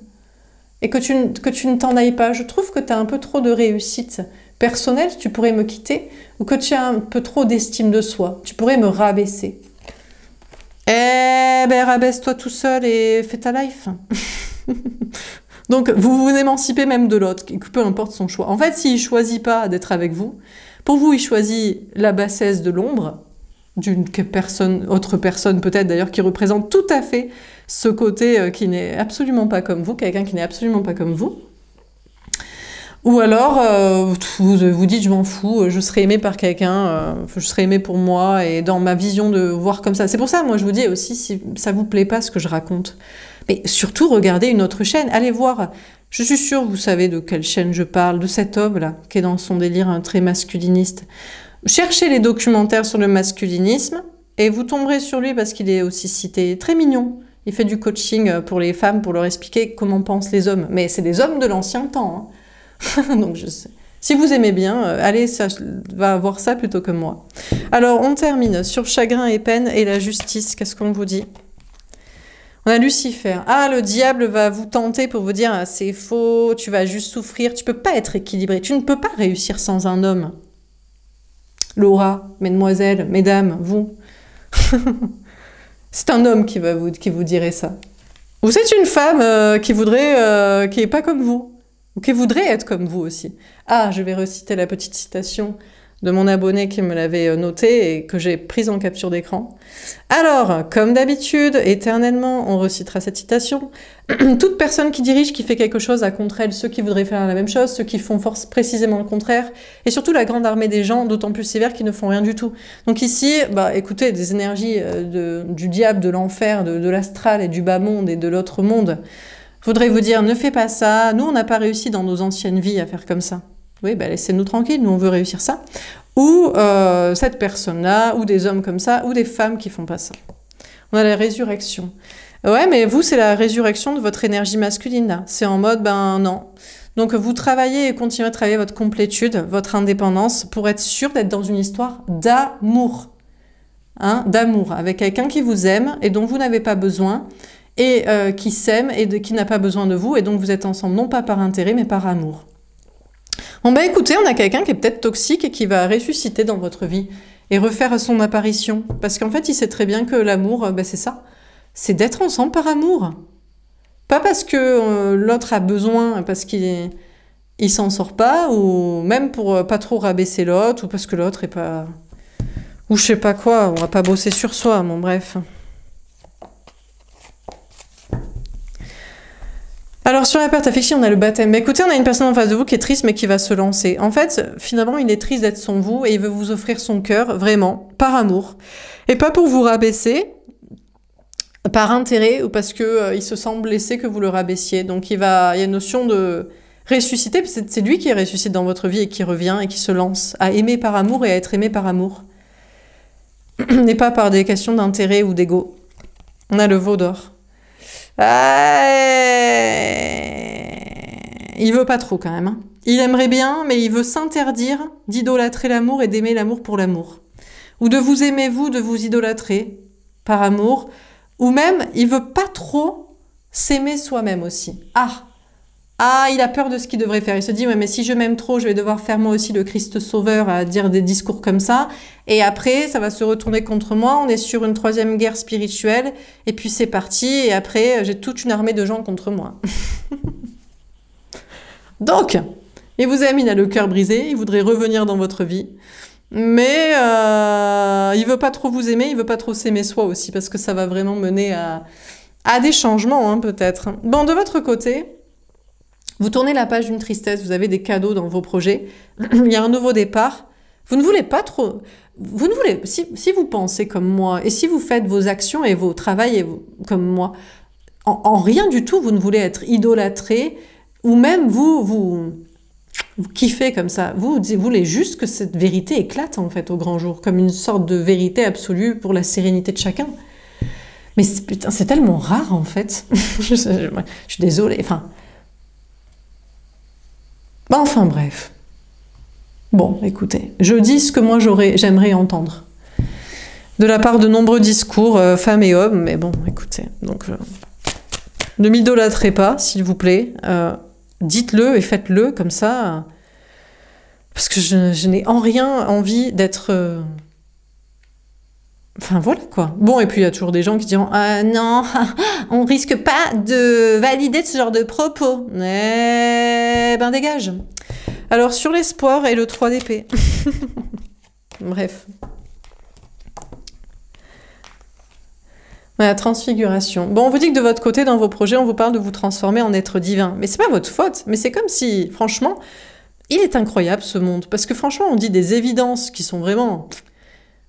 Et que tu ne t'en ailles pas. Je trouve que tu as un peu trop de réussite personnelle, tu pourrais me quitter, ou que tu as un peu trop d'estime de soi. Tu pourrais me rabaisser. Eh ben, rabaisse-toi tout seul et fais ta life. Donc, vous vous émancipez même de l'autre, peu importe son choix. En fait, s'il ne choisit pas d'être avec vous, pour vous, il choisit la bassesse de l'ombre, d'une autre personne peut-être d'ailleurs, qui représente tout à fait ce côté qui n'est absolument pas comme vous, quelqu'un qui n'est absolument pas comme vous. Ou alors, vous dites, je m'en fous, je serai aimée par quelqu'un, je serai aimée pour moi, et dans ma vision de voir comme ça. C'est pour ça, moi, je vous dis aussi, si ça vous plaît pas ce que je raconte, mais surtout, regardez une autre chaîne, allez voir. Je suis sûre, vous savez de quelle chaîne je parle, de cet homme-là, qui est dans son délire très masculiniste. Cherchez les documentaires sur le masculinisme, et vous tomberez sur lui parce qu'il est aussi cité. Très mignon. Il fait du coaching pour les femmes, pour leur expliquer comment pensent les hommes. Mais c'est des hommes de l'ancien temps, donc je sais. Si vous aimez bien, allez, ça va voir ça plutôt que moi. Alors, on termine sur chagrin et peine et la justice. Qu'est-ce qu'on vous dit? On a Lucifer. Ah, le diable va vous tenter pour vous dire ah, c'est faux, tu vas juste souffrir, tu peux pas être équilibré, tu ne peux pas réussir sans un homme. Laura, mesdemoiselles, mesdames, vous. C'est un homme qui vous dirait ça. Ou c'est une femme qui est pas comme vous. Ou qui voudrait être comme vous aussi. Ah, je vais reciter la petite citation de mon abonné qui me l'avait notée et que j'ai prise en capture d'écran. Alors, comme d'habitude, éternellement, on recitera cette citation. Toute personne qui dirige, qui fait quelque chose, a contre elle ceux qui voudraient faire la même chose, ceux qui font précisément le contraire, et surtout la grande armée des gens, d'autant plus sévères, qui ne font rien du tout. Donc ici, écoutez, des énergies du diable, de l'enfer, de l'astral et du bas monde et de l'autre monde, voudrais vous dire, ne fais pas ça, nous on n'a pas réussi dans nos anciennes vies à faire comme ça. Oui, laissez-nous tranquilles, nous on veut réussir ça. Ou cette personne-là, ou des hommes comme ça, ou des femmes qui font pas ça. On a la résurrection. Ouais, mais vous, c'est la résurrection de votre énergie masculine, là. C'est en mode, non. Donc vous travaillez et continuez à travailler votre complétude, votre indépendance, pour être sûr d'être dans une histoire d'amour. D'amour, avec quelqu'un qui vous aime et dont vous n'avez pas besoin, et qui s'aime et qui n'a pas besoin de vous, et donc vous êtes ensemble non pas par intérêt, mais par amour. Bon écoutez, on a quelqu'un qui est peut-être toxique et qui va ressusciter dans votre vie et refaire son apparition. Parce qu'en fait, il sait très bien que l'amour, c'est ça. C'est d'être ensemble par amour. Pas parce que l'autre a besoin, parce qu'il s'en sort pas, ou même pour pas trop rabaisser l'autre, ou parce que l'autre est pas... Ou je sais pas quoi, on va pas bosser sur soi, bon bref... Alors, sur la perte affective, on a le baptême. Mais écoutez, on a une personne en face de vous qui est triste, mais qui va se lancer. En fait, finalement, il est triste d'être sans vous et il veut vous offrir son cœur, vraiment, par amour. Et pas pour vous rabaisser, par intérêt, ou parce que il se sent blessé que vous le rabaissiez. Donc, il y a une notion de ressusciter. C'est lui qui ressuscite dans votre vie et qui revient et qui se lance à aimer par amour et à être aimé par amour. Et pas par des questions d'intérêt ou d'ego. On a le veau d'or. Il veut pas trop quand même. Il aimerait bien, mais il veut s'interdire d'idolâtrer l'amour et d'aimer l'amour pour l'amour. Ou de vous aimer vous, de vous idolâtrer par amour. Ou même, il veut pas trop s'aimer soi-même aussi. Ah, il a peur de ce qu'il devrait faire. Il se dit, ouais, mais si je m'aime trop, je vais devoir faire moi aussi le Christ sauveur à dire des discours comme ça. Et après, ça va se retourner contre moi. On est sur une troisième guerre spirituelle. Et puis c'est parti. Et après, j'ai toute une armée de gens contre moi. Donc, il vous a mis le cœur brisé. Il voudrait revenir dans votre vie. Mais il veut pas trop vous aimer. Il veut pas trop s'aimer soi aussi. Parce que ça va vraiment mener à des changements, hein, peut-être. Bon, de votre côté... Vous tournez la page d'une tristesse, vous avez des cadeaux dans vos projets, il y a un nouveau départ. Vous ne voulez pas trop... Vous ne voulez... Si vous pensez comme moi, et si vous faites vos actions et vos travails comme moi, en rien du tout, vous ne voulez être idolâtré, ou même vous kiffez comme ça. Vous voulez juste que cette vérité éclate, en fait, au grand jour, comme une sorte de vérité absolue pour la sérénité de chacun. Mais putain, c'est tellement rare, en fait. Je suis désolée, Enfin bref. Bon, écoutez, je dis ce que moi j'aimerais entendre. De la part de nombreux discours, femmes et hommes, mais bon, écoutez. Donc, ne m'idolâtrez pas, s'il vous plaît. Dites-le et faites-le comme ça. Parce que je n'ai en rien envie d'être... Enfin, voilà, quoi. Bon, et puis il y a toujours des gens qui diront « Ah non, on risque pas de valider ce genre de propos. » Eh ben, dégage. Alors, sur l'espoir et le 3 d'épée. Bref. La transfiguration. Bon, on vous dit que de votre côté, dans vos projets, on vous parle de vous transformer en être divin. Mais c'est pas votre faute. Mais c'est comme si, franchement, il est incroyable, ce monde. Parce que franchement, on dit des évidences qui sont vraiment...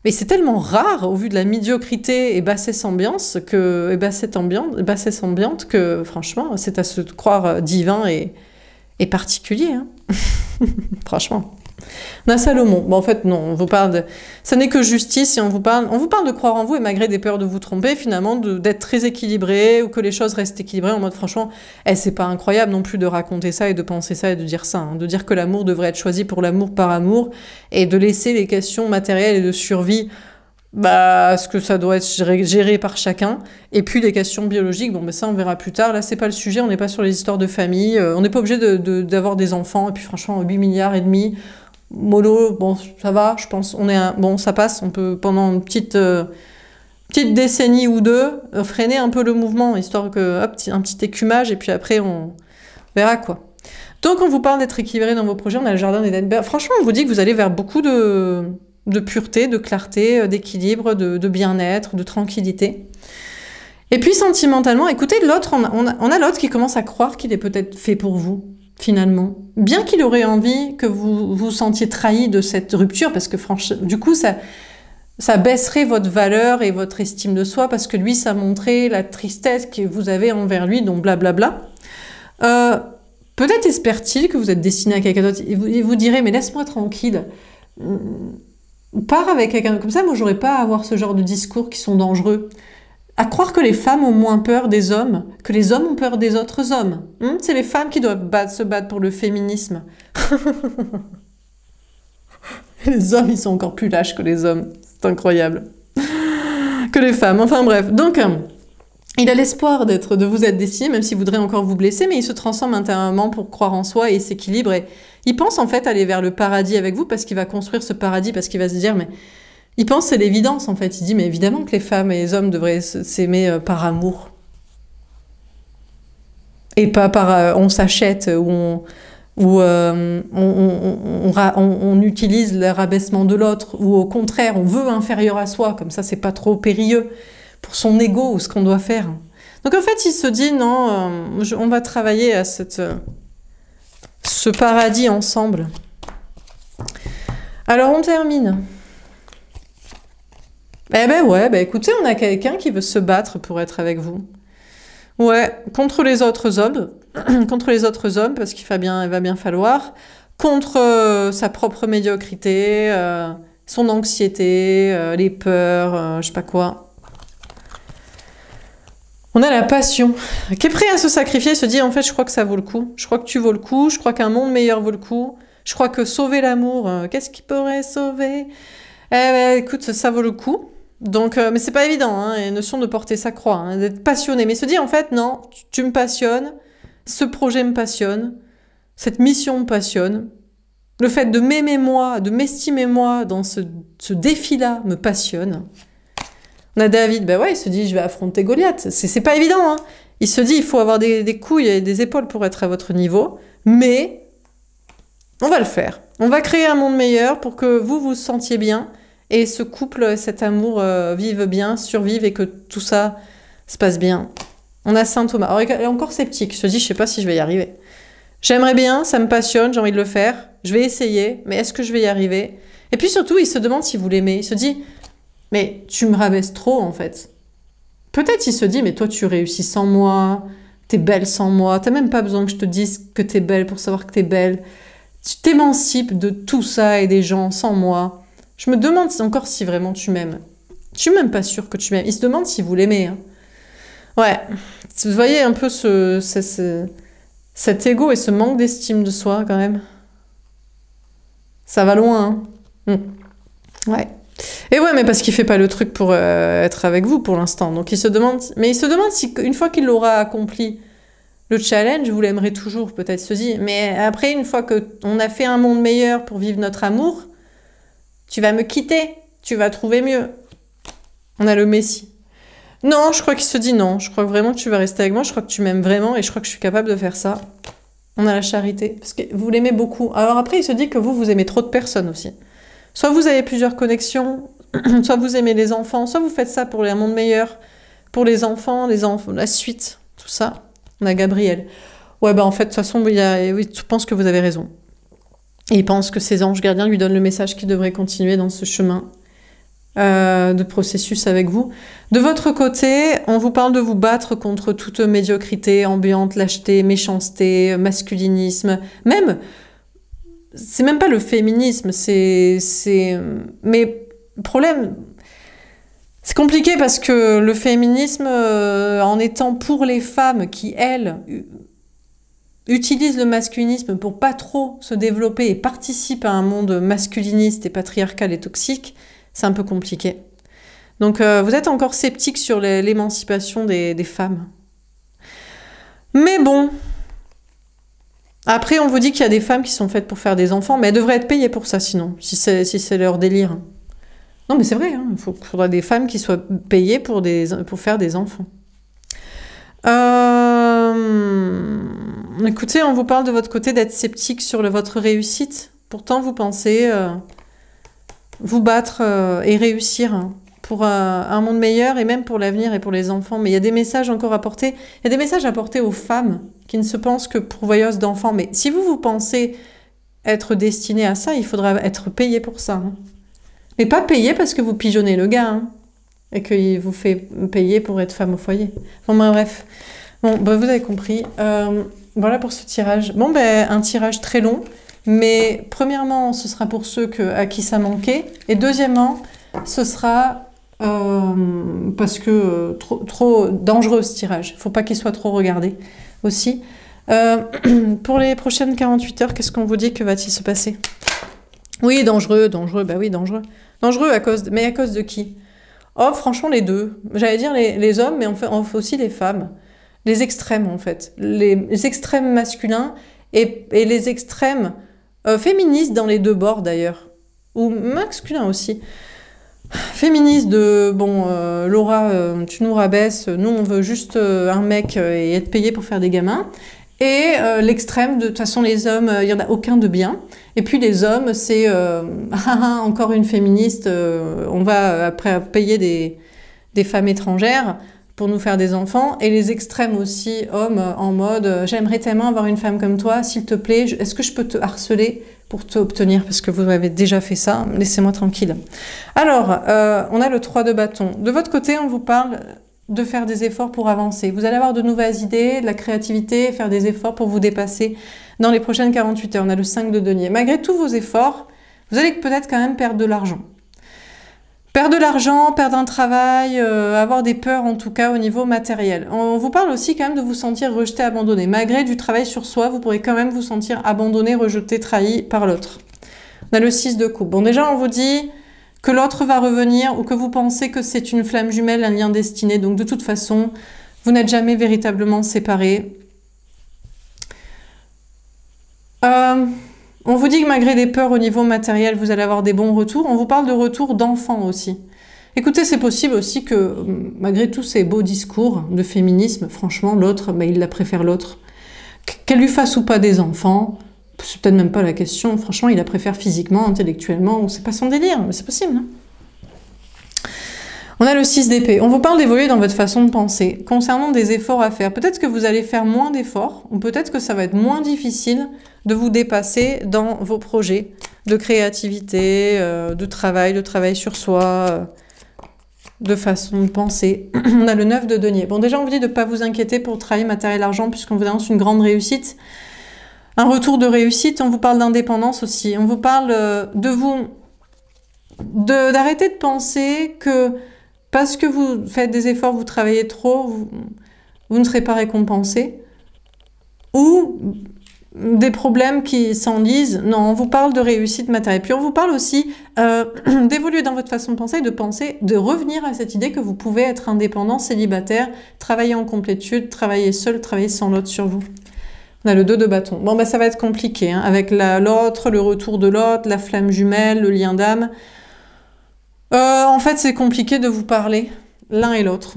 Mais c'est tellement rare au vu de la médiocrité et bassesse ambiante que franchement, c'est à se croire divin et particulier. Hein. Franchement. On a Salomon. Bon, en fait, non, on vous parle de... Ça n'est que justice et on vous parle de croire en vous et malgré des peurs de vous tromper, finalement, d'être très équilibré ou que les choses restent équilibrées en mode, franchement, c'est pas incroyable non plus de raconter ça et de penser ça et de dire ça. Hein. De dire que l'amour devrait être choisi pour l'amour par amour et de laisser les questions matérielles et de survie, ce que ça doit être géré par chacun. Et puis les questions biologiques, bon, mais ça on verra plus tard. Là, c'est pas le sujet, on n'est pas sur les histoires de famille. On n'est pas obligé d'avoir des enfants. Et puis franchement, 8 milliards et demi... Mollo, bon, ça va, je pense, bon, ça passe, on peut, pendant une petite décennie ou deux, freiner un peu le mouvement, histoire que, hop, un petit écumage, et puis après, on verra quoi. Donc, on vous parle d'être équilibré dans vos projets, on a le jardin d'Éden. Franchement, on vous dit que vous allez vers beaucoup de pureté, de clarté, d'équilibre, de bien-être, de tranquillité. Et puis, sentimentalement, écoutez, l'autre, on a l'autre qui commence à croire qu'il est peut-être fait pour vous. Finalement. Bien qu'il aurait envie que vous vous sentiez trahi de cette rupture, parce que franchement, du coup, ça baisserait votre valeur et votre estime de soi, parce que lui, ça montrait la tristesse que vous avez envers lui, donc blablabla. Peut-être espère-t-il que vous êtes destiné à quelqu'un d'autre. Il vous dirait, mais laisse-moi tranquille. Pars avec quelqu'un comme ça, moi, j'aurais pas à avoir ce genre de discours qui sont dangereux. À croire que les femmes ont moins peur des hommes, que les hommes ont peur des autres hommes. C'est les femmes qui doivent se battre pour le féminisme. Les hommes, ils sont encore plus lâches que les hommes. C'est incroyable. Que les femmes. Enfin bref. Donc, il a l'espoir de vous être destiné, même s'il voudrait encore vous blesser, mais il se transforme intérieurement pour croire en soi et il s'équilibre. Et il pense en fait aller vers le paradis avec vous parce qu'il va construire ce paradis, parce qu'il va se dire, mais... Il pense c'est l'évidence en fait. Il dit mais évidemment que les femmes et les hommes devraient s'aimer par amour. Et pas par on s'achète ou on utilise le rabaissement de l'autre ou au contraire on veut inférieur à soi. Comme ça c'est pas trop périlleux pour son ego ou ce qu'on doit faire. Donc en fait il se dit non, on va travailler à ce paradis ensemble. Alors on termine. Eh ben ouais, écoutez, on a quelqu'un qui veut se battre pour être avec vous. Ouais, contre les autres hommes, parce qu'il va bien falloir, contre sa propre médiocrité, son anxiété, les peurs, je sais pas quoi. On a la passion, qui est prêt à se sacrifier, se dit en fait je crois que ça vaut le coup, je crois que tu vaux le coup, je crois qu'un monde meilleur vaut le coup, je crois que sauver l'amour, qu'est-ce qui pourrait sauver? Écoute, ça vaut le coup. Donc, mais c'est pas évident, hein, et notion de porter sa croix, hein, d'être passionné, mais se dire en fait non, tu me passionnes, ce projet me passionne, cette mission me passionne, le fait de m'aimer moi, de m'estimer moi dans ce défi-là me passionne. On a David, ben ouais, il se dit, je vais affronter Goliath. C'est pas évident, hein. Il se dit, il faut avoir des couilles et des épaules pour être à votre niveau, mais on va le faire. On va créer un monde meilleur pour que vous vous sentiez bien et ce couple, cet amour vive bien, survive et que tout ça se passe bien. On a Saint Thomas. Alors, il est encore sceptique. Il se dit, je sais pas si je vais y arriver. J'aimerais bien, ça me passionne, j'ai envie de le faire. Je vais essayer, mais est-ce que je vais y arriver? Et puis surtout, il se demande si vous l'aimez. Il se dit, mais tu me rabaisses trop, en fait. Peut-être il se dit, mais toi, tu réussis sans moi, t'es belle sans moi, t'as même pas besoin que je te dise que t'es belle pour savoir que t'es belle. Tu t'émancipes de tout ça et des gens sans moi. Je me demande encore si vraiment tu m'aimes. Je suis même pas sûre que tu m'aimes. Il se demande si vous l'aimez. Hein. Ouais. Vous voyez un peu cet ego et ce manque d'estime de soi, quand même. Ça va loin. Hein. Ouais. Et ouais, mais parce qu'il fait pas le truc pour être avec vous pour l'instant. Donc il se demande, mais il se demande si une fois qu'il l'aura accompli le challenge, vous l'aimerez toujours. Peut-être se dit, mais après une fois que on a fait un monde meilleur pour vivre notre amour, tu vas me quitter, tu vas trouver mieux. On a le Messie. Non, je crois qu'il se dit non. Je crois vraiment que tu vas rester avec moi. Je crois que tu m'aimes vraiment et je crois que je suis capable de faire ça. On a la charité parce que vous l'aimez beaucoup. Alors après, il se dit que vous aimez trop de personnes aussi. Soit vous avez plusieurs connexions, soit vous aimez les enfants, soit vous faites ça pour un monde meilleur, pour les enfants, la suite, tout ça. On a Gabriel. Ouais, bah en fait, de toute façon, oui, je pense que vous avez raison. Et il pense que ses anges gardiens lui donnent le message qu'il devrait continuer dans ce chemin de processus avec vous. De votre côté, on vous parle de vous battre contre toute médiocrité ambiante, lâcheté, méchanceté, masculinisme, même... C'est même pas le féminisme, mais problème, c'est compliqué parce que le féminisme, en étant pour les femmes qui, elles, utilisent le masculinisme pour pas trop se développer et participent à un monde masculiniste et patriarcal et toxique, c'est un peu compliqué. Donc vous êtes encore sceptique sur l'émancipation des femmes. Mais bon... Après, on vous dit qu'il y a des femmes qui sont faites pour faire des enfants, mais elles devraient être payées pour ça, sinon, si c'est leur délire. Non, mais c'est vrai, hein, il faudra des femmes qui soient payées pour faire des enfants. Écoutez, on vous parle de votre côté d'être sceptique sur votre réussite. Pourtant, vous pensez vous battre et réussir pour un monde meilleur et même pour l'avenir et pour les enfants. Mais il y a des messages encore à porter. Il y a des messages à porter aux femmes qui ne se pensent que pourvoyeuses d'enfants. Mais si vous pensez être destiné à ça, il faudra être payé pour ça. Hein. Mais pas payé parce que vous pigeonnez le gars hein, et qu'il vous fait payer pour être femme au foyer. Bon, ben, bref. Bon, ben, vous avez compris. Voilà pour ce tirage. Bon, ben, un tirage très long. Mais premièrement, ce sera pour ceux à qui ça manquait. Et deuxièmement, ce sera... parce que trop dangereux ce tirage. Il ne faut pas qu'il soit trop regardé aussi. Pour les prochaines 48 heures, qu'est-ce qu'on vous dit? Que va-t-il se passer? Oui, dangereux, bah oui, dangereux. Dangereux mais à cause de qui? Oh, franchement, les deux. J'allais dire les hommes, mais on fait aussi les femmes. Les extrêmes, en fait. Les extrêmes masculins et les extrêmes féministes dans les deux bords, d'ailleurs. Ou masculins aussi. Féministe de, bon, Laura, tu nous rabaisses, nous on veut juste un mec et être payé pour faire des gamins. Et l'extrême, de toute façon les hommes, il n'y en a aucun de bien. Et puis les hommes, c'est encore une féministe, on va après payer des femmes étrangères pour nous faire des enfants. Et les extrêmes aussi, hommes, en mode, j'aimerais tellement avoir une femme comme toi, s'il te plaît, est-ce que je peux te harceler pour t'obtenir, parce que vous avez déjà fait ça, laissez-moi tranquille. Alors, on a le 3 de bâton. De votre côté, on vous parle de faire des efforts pour avancer. Vous allez avoir de nouvelles idées, de la créativité, faire des efforts pour vous dépasser dans les prochaines 48 heures. On a le 5 de denier. Malgré tous vos efforts, vous allez peut-être quand même perdre de l'argent. Perdre de l'argent, perdre un travail, avoir des peurs en tout cas au niveau matériel. On vous parle aussi quand même de vous sentir rejeté, abandonné. Malgré du travail sur soi, vous pourrez quand même vous sentir abandonné, rejeté, trahi par l'autre. On a le 6 de coupe. Bon, déjà, on vous dit que l'autre va revenir ou que vous pensez que c'est une flamme jumelle, un lien destiné. Donc, de toute façon, vous n'êtes jamais véritablement séparés. On vous dit que malgré des peurs au niveau matériel, vous allez avoir des bons retours. On vous parle de retour d'enfants aussi. Écoutez, c'est possible aussi que, malgré tous ces beaux discours de féminisme, franchement, l'autre, ben, il la préfère l'autre. Qu'elle lui fasse ou pas des enfants, c'est peut-être même pas la question. Franchement, il la préfère physiquement, intellectuellement, ou c'est pas son délire, mais c'est possible. Hein. On a le 6 d'épée. On vous parle d'évoluer dans votre façon de penser, concernant des efforts à faire. Peut-être que vous allez faire moins d'efforts, ou peut-être que ça va être moins difficile de vous dépasser dans vos projets de créativité, de travail sur soi, de façon de penser. On a le 9 de denier. Bon, déjà, on vous dit de ne pas vous inquiéter pour le travail, matériel, argent, puisqu'on vous annonce une grande réussite. Un retour de réussite, on vous parle d'indépendance aussi. On vous parle de vous... d'arrêter de penser que parce que vous faites des efforts, vous travaillez trop, vous ne serez pas récompensé. Ou des problèmes qui s'enlisent. Non, on vous parle de réussite matérielle. Puis on vous parle aussi d'évoluer dans votre façon de penser, de revenir à cette idée que vous pouvez être indépendant, célibataire, travailler en complétude, travailler seul, travailler sans l'autre sur vous. On a le 2 de bâton. Bon, bah, ça va être compliqué, hein, avec l'autre, le retour de l'autre, la flamme jumelle, le lien d'âme. En fait, c'est compliqué de vous parler, l'un et l'autre.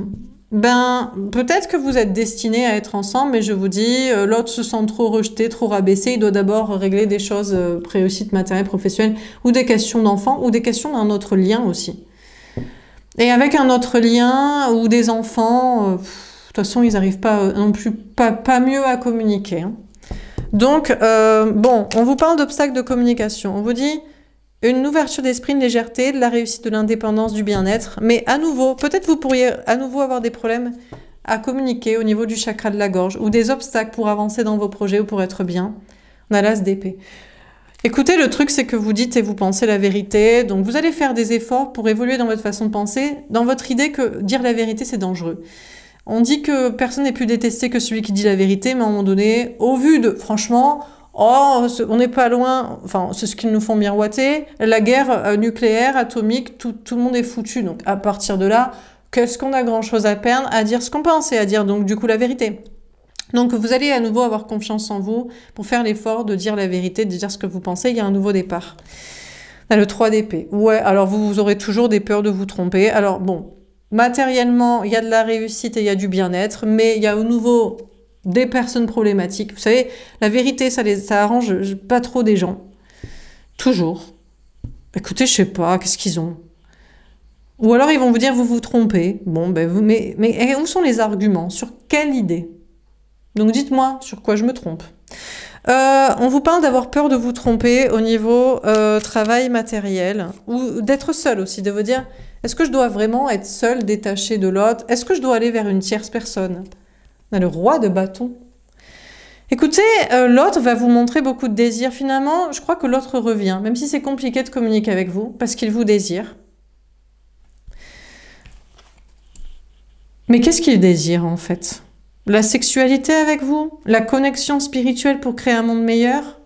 Ben, peut-être que vous êtes destinés à être ensemble, mais je vous dis, l'autre se sent trop rejeté, trop rabaissé, il doit d'abord régler des choses réussite matérielle, professionnelle, ou des questions d'enfants, ou des questions d'un autre lien aussi. Et avec un autre lien, ou des enfants, de toute façon, ils n'arrivent pas non plus, pas mieux à communiquer. Hein. Donc, bon, on vous parle d'obstacles de communication. On vous dit une ouverture d'esprit, une légèreté, de la réussite, de l'indépendance, du bien-être. Mais à nouveau, peut-être vous pourriez à nouveau avoir des problèmes à communiquer au niveau du chakra de la gorge ou des obstacles pour avancer dans vos projets ou pour être bien. On a l'as d'épée. Écoutez, le truc, c'est que vous dites et vous pensez la vérité. Donc, vous allez faire des efforts pour évoluer dans votre façon de penser, dans votre idée que dire la vérité, c'est dangereux. On dit que personne n'est plus détesté que celui qui dit la vérité, mais à un moment donné, au vu de... Franchement... Oh, on n'est pas loin, enfin, c'est ce qu'ils nous font miroiter, la guerre nucléaire, atomique, tout le monde est foutu. Donc, à partir de là, qu'est-ce qu'on a grand-chose à perdre à dire ce qu'on pense et à dire, donc, du coup, la vérité. Donc, vous allez à nouveau avoir confiance en vous pour faire l'effort de dire la vérité, de dire ce que vous pensez. Il y a un nouveau départ. On a le 3 d'épée. Ouais, alors, vous aurez toujours des peurs de vous tromper. Alors, bon, matériellement, il y a de la réussite et il y a du bien-être, mais il y a au nouveau... des personnes problématiques. Vous savez, la vérité, ça arrange pas trop des gens. Toujours. Écoutez, je sais pas, qu'est-ce qu'ils ont? Ou alors ils vont vous dire, vous vous trompez. Bon, ben, mais où sont les arguments? Sur quelle idée? Donc dites-moi sur quoi je me trompe. On vous parle d'avoir peur de vous tromper au niveau travail matériel, ou d'être seul aussi, de vous dire, est-ce que je dois vraiment être seul, détaché de l'autre? Est-ce que je dois aller vers une tierce personne? On a le roi de bâton. Écoutez, l'autre va vous montrer beaucoup de désir. Finalement, je crois que l'autre revient, même si c'est compliqué de communiquer avec vous, parce qu'il vous désire. Mais qu'est-ce qu'il désire, en fait? La sexualité avec vous? La connexion spirituelle pour créer un monde meilleur?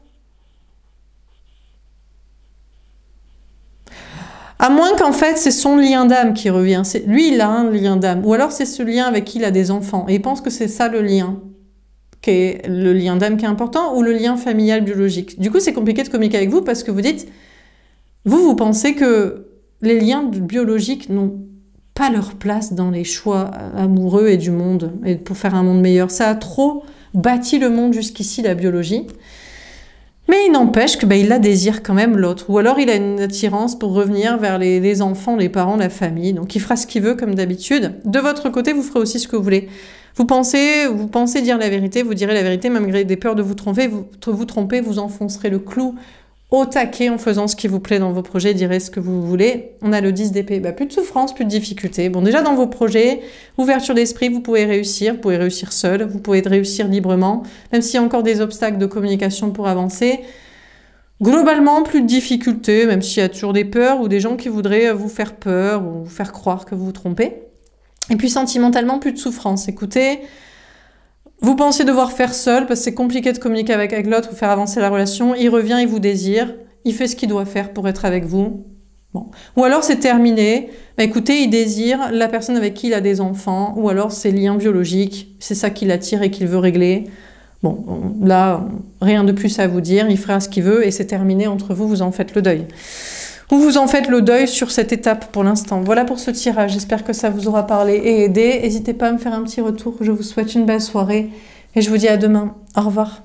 À moins qu'en fait, c'est son lien d'âme qui revient. Lui, il a un lien d'âme. Ou alors, c'est ce lien avec qui il a des enfants. Et il pense que c'est ça le lien, qui est le lien d'âme qui est important, ou le lien familial biologique. Du coup, c'est compliqué de communiquer avec vous parce que vous dites, vous pensez que les liens biologiques n'ont pas leur place dans les choix amoureux et du monde, et pour faire un monde meilleur. Ça a trop bâti le monde jusqu'ici, la biologie. Mais il n'empêche que il la désire quand même l'autre. Ou alors il a une attirance pour revenir vers les enfants, les parents, la famille. Donc il fera ce qu'il veut comme d'habitude. De votre côté, vous ferez aussi ce que vous voulez. Vous pensez dire la vérité, vous direz la vérité, malgré des peurs de vous tromper, vous enfoncerez le clou au taquet en faisant ce qui vous plaît dans vos projets, direz ce que vous voulez. On a le 10 d'épée. Plus de souffrance, plus de difficultés. Bon, déjà dans vos projets, ouverture d'esprit, vous pouvez réussir seul, vous pouvez réussir librement, même s'il y a encore des obstacles de communication pour avancer. Globalement, plus de difficultés, même s'il y a toujours des peurs ou des gens qui voudraient vous faire peur ou vous faire croire que vous vous trompez. Et puis sentimentalement, plus de souffrance. Écoutez, vous pensez devoir faire seul parce que c'est compliqué de communiquer avec l'autre ou faire avancer la relation. Il revient, il vous désire, il fait ce qu'il doit faire pour être avec vous. Bon. Ou alors c'est terminé, bah, écoutez, il désire la personne avec qui il a des enfants, ou alors c'est liens biologiques, c'est ça qui l'attire et qu'il veut régler. Bon, là, rien de plus à vous dire, il fera ce qu'il veut et c'est terminé entre vous, vous en faites le deuil. Ou vous en faites le deuil sur cette étape pour l'instant. Voilà pour ce tirage, j'espère que ça vous aura parlé et aidé. N'hésitez pas à me faire un petit retour, je vous souhaite une belle soirée et je vous dis à demain. Au revoir.